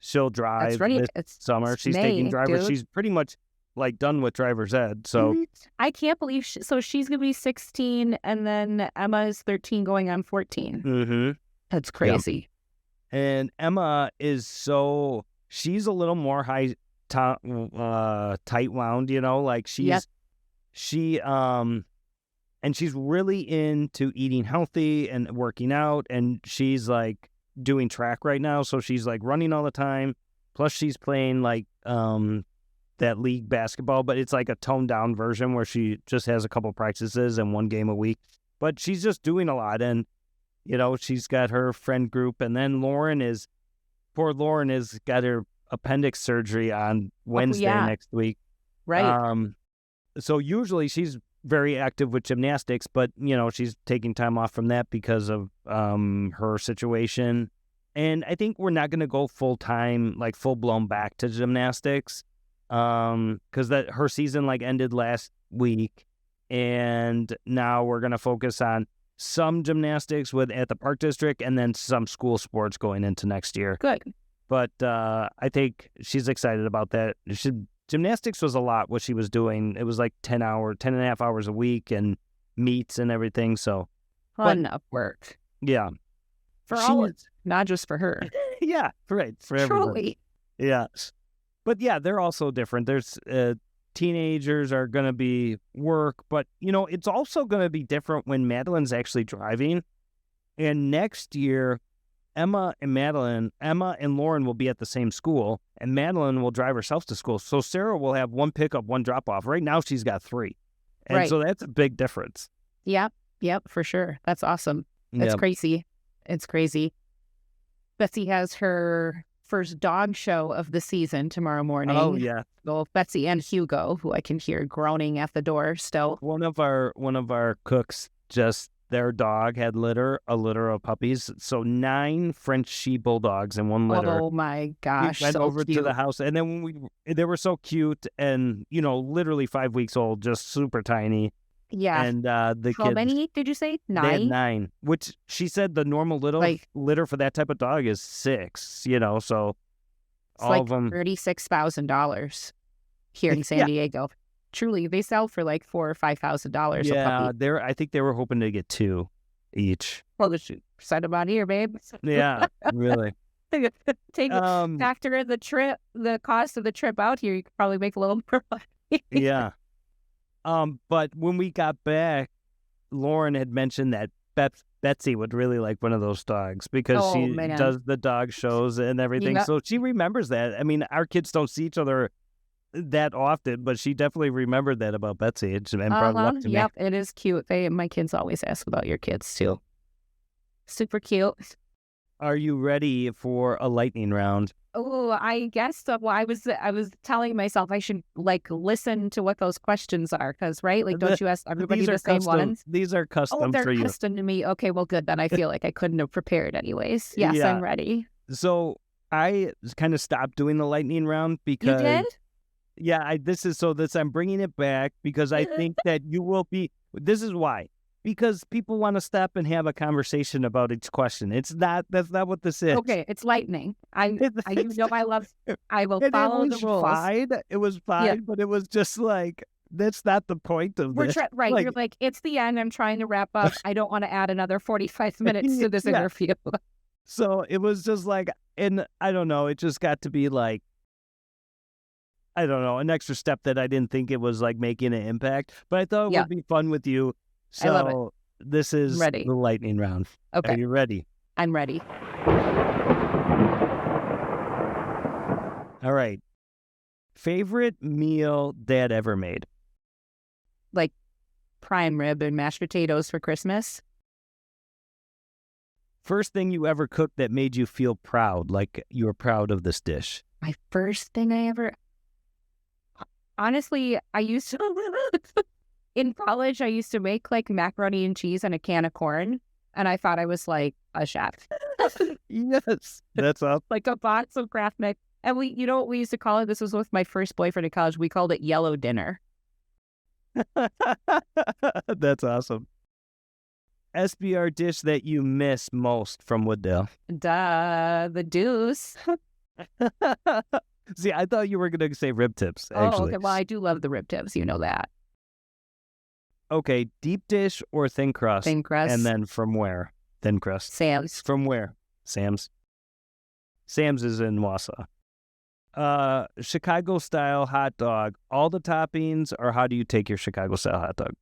she'll drive. That's right. This summer. It's She's May, taking driver's. dude. She's pretty much like done with driver's ed. So I can't believe so she's gonna be 16, and then Emma is 13 going on 14. Mm-hmm. That's crazy. Yeah. And Emma is she's a little more tight wound, you know, like and she's really into eating healthy and working out, and she's like doing track right now, so she's like running all the time. Plus she's playing like that league basketball, but it's like a toned down version where she just has a couple practices and one game a week. But she's just doing a lot, and you know, she's got her friend group, and then Lauren has got her appendix surgery on Wednesday next week. Right. So usually she's very active with gymnastics, but you know, she's taking time off from that because of her situation. And I think we're not going to go full blown back to gymnastics, because her season like ended last week, and now we're going to focus on some gymnastics at the Park District, and then some school sports going into next year. Good. But I think she's excited about that. Gymnastics was a lot what she was doing. It was like 10 and a half hours a week, and meets and everything. So Fun of work. Yeah. For all, not just for her. Yeah, right. For everybody. Truly. Yeah. But yeah, they're also different. There's teenagers are going to be work, but you know, it's also going to be different when Madeline's actually driving. And next year, Emma and Lauren will be at the same school. and Madeline will drive herself to school. So Sarah will have one pickup, one drop off. Right now she's got 3. And Right. so that's a big difference. Yep, for sure. That's awesome. It's Yep. crazy. It's crazy. Betsy has her first dog show of the season tomorrow morning. Oh, yeah. Well, Betsy and Hugo, who I can hear groaning at the door still. One of our cooks, just their dog had a litter of puppies. So 9 French she bulldogs in one litter. Oh my gosh, We went so over cute. to the house, and then when they were so cute, and literally 5 weeks old, just super tiny. Yeah. And the How kids, many did you say? they had 9? 9, which she said the normal litter for that type of dog is 6. So It's all like of them. $36,000 here in San Yeah. Diego. Truly, they sell for like $4,000 or $5,000 a Yeah, puppy. I think they were hoping to get 2 each. Well, the send them out here, babe. Yeah, really. Take factor in the cost of the trip out here. You could probably make a little more money. Yeah. But when we got back, Lauren had mentioned that Betsy would really like one of those dogs because Oh, she man. does the dog shows and everything. Yep. So she remembers that. I mean, our kids don't see each other that often, but she definitely remembered that about Betsy and brought it up to me. Yep, it is cute. My kids always ask about your kids too. Super cute. Are you ready for a lightning round? Oh, I guess so. Well, I was telling myself I should listen to what those questions are because don't you ask everybody These the are same custom. ones? These are Oh, custom they're for you. custom to me. Okay, well, good. Then I feel like I couldn't have prepared anyways. Yes, Yeah. I'm ready. So I kind of stopped doing the lightning round because You did? Yeah, I'm bringing it back because I think that you will be. This is why. Because people want to stop and have a conversation about each question. That's not what this is. Okay, it's lightning. I love. I will And follow it the was rules. fine. It was fine, but it was just like that's not the point of We're this. right. Like, You're like, it's the end. I'm trying to wrap up. I don't want to add another 45 minutes to this Yeah. interview. so it was just like, and I don't know. It just got to be like, I don't know, an extra step that I didn't think it was like making an impact. But I thought it would be fun with you. So I love this is Ready. the lightning round. Okay. Are you ready? I'm ready. All right. Favorite meal Dad ever made? Like prime rib and mashed potatoes for Christmas. First thing you ever cooked that made you feel proud, like you were proud of this dish? My first thing I ever. Honestly, I used to. In college, I used to make like macaroni and cheese and a can of corn, and I thought I was like a chef. Yes. That's up. Like a box of Kraft mix. And you know what we used to call it? This was with my first boyfriend in college. We called it yellow dinner. That's awesome. SBR dish that you miss most from Wooddale? Duh, the Duce. See, I thought you were going to say rib tips, Oh, actually. okay. Well, I do love the rib tips. You know that. Okay, deep dish or thin crust? Thin crust. And then from where? Thin crust. Sam's. From where? Sam's. Sam's is in Wausau. Chicago-style hot dog. All the toppings, or how do you take your Chicago-style hot dog?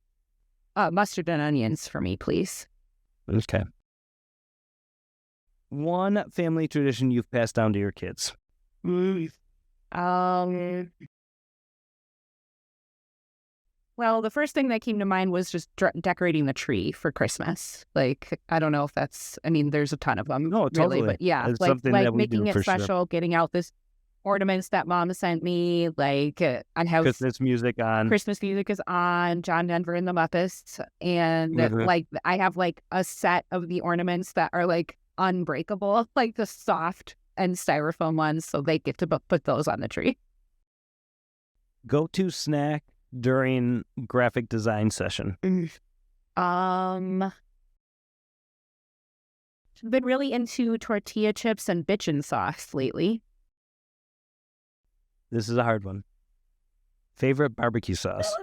Mustard and onions for me, please. Okay. One family tradition you've passed down to your kids. Well, the first thing that came to mind was just decorating the tree for Christmas. Like, I don't know if that's, I mean, there's a ton of them. No, totally. Really, but yeah, It's like something that we making do it for sure. special, getting out this ornaments that Mom sent me. Like, I have Christmas music on. Christmas music is on, John Denver and the Muppets. And Mhm. like, I have like a set of the ornaments that are like unbreakable, like the soft and styrofoam ones. So they get to put those on the tree. Go-to snack during graphic design session. Been really into tortilla chips and bitchin' sauce lately. This is a hard one. Favorite barbecue sauce?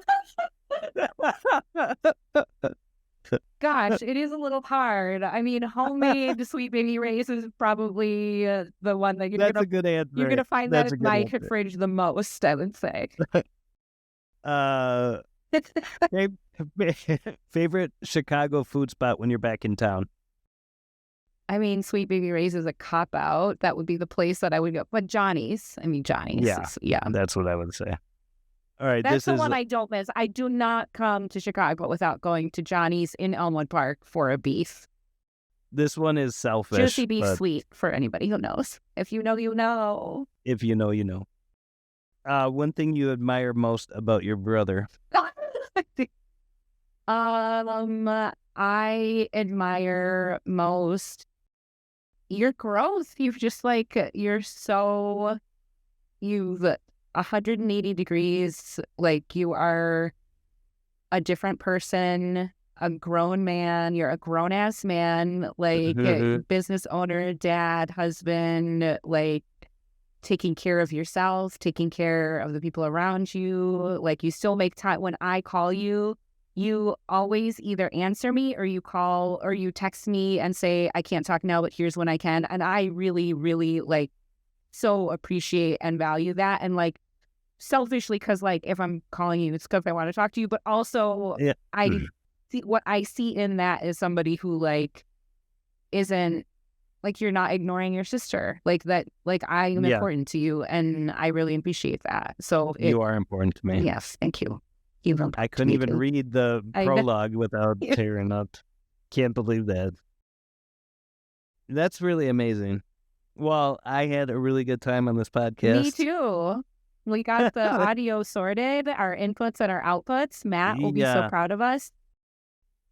Gosh, it is a little hard. I mean, homemade Sweet Baby Ray's is probably the one that That's a good answer. you're gonna find That's that a in good my answer. fridge the most, I would say. Favorite Chicago food spot when you're back in town? I mean, Sweet Baby Ray's is a cop out. That would be the place that I would go. But Johnny's, Yeah, yeah. that's what I would say. All right, That's this the is one I don't miss. I do not come to Chicago without going to Johnny's in Elmwood Park for a beef. this one is selfish. Juicy beef but sweet for anybody who knows. If you know, you know. if you know, you know. One thing you admire most about your brother. I admire most your growth. You've 180 degrees. Like, you are a different person, a grown man. You're a grown ass man, like business owner, dad, husband, like taking care of yourself, taking care of the people around you. Like, you still make time. When I call you, you always either answer me or you call or you text me and say, I can't talk now, but here's when I can. And I really, really like so appreciate and value that. And like selfishly, because like if I'm calling you, it's because I want to talk to you, but also what I see in that is somebody who like isn't like, you're not ignoring your sister, like that, like I am important to you, and I really appreciate that. So You are important to me. Yes, thank you. I couldn't even read the prologue without tearing up. Can't believe that. That's really amazing. Well, I had a really good time on this podcast. Me too. We got the audio sorted, our inputs and our outputs. Matt will be so proud of us.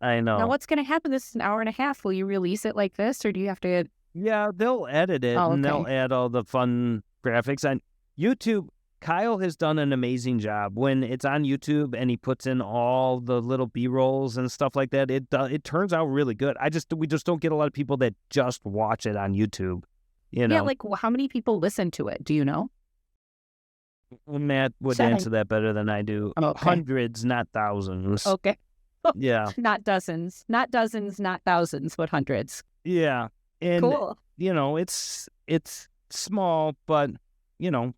I know. Now, what's going to happen? This is an hour and a half. Will you release it like this, or do you have to? Yeah, they'll edit it and they'll add all the fun graphics. On YouTube, Kyle has done an amazing job. When it's on YouTube and he puts in all the little B-rolls and stuff like that, it turns out really good. We just don't get a lot of people that just watch it on YouTube. You know? Yeah, like how many people listen to it? Do you know? Matt would answer that better than I do. Okay. Hundreds, not thousands. Okay. Yeah. Not dozens, not thousands, but hundreds. Yeah. And, cool. It's small, but,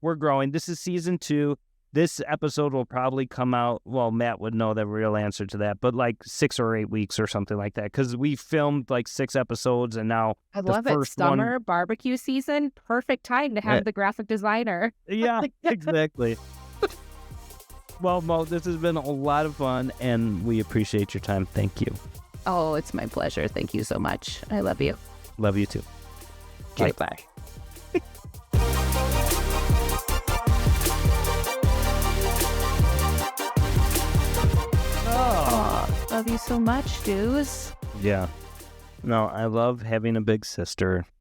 we're growing. This is season 2. This episode will probably come out, well, Matt would know the real answer to that, but like 6 or 8 weeks or something like that, because we filmed like 6 episodes, and now I love it. Summer barbecue season, perfect time to have the graphic designer. Yeah, exactly. Well, Mo, this has been a lot of fun, and we appreciate your time. Thank you. Oh, it's my pleasure. Thank you so much. I love you. Love you too. Okay, bye. Oh, love you so much, Duce. Yeah. No, I love having a big sister.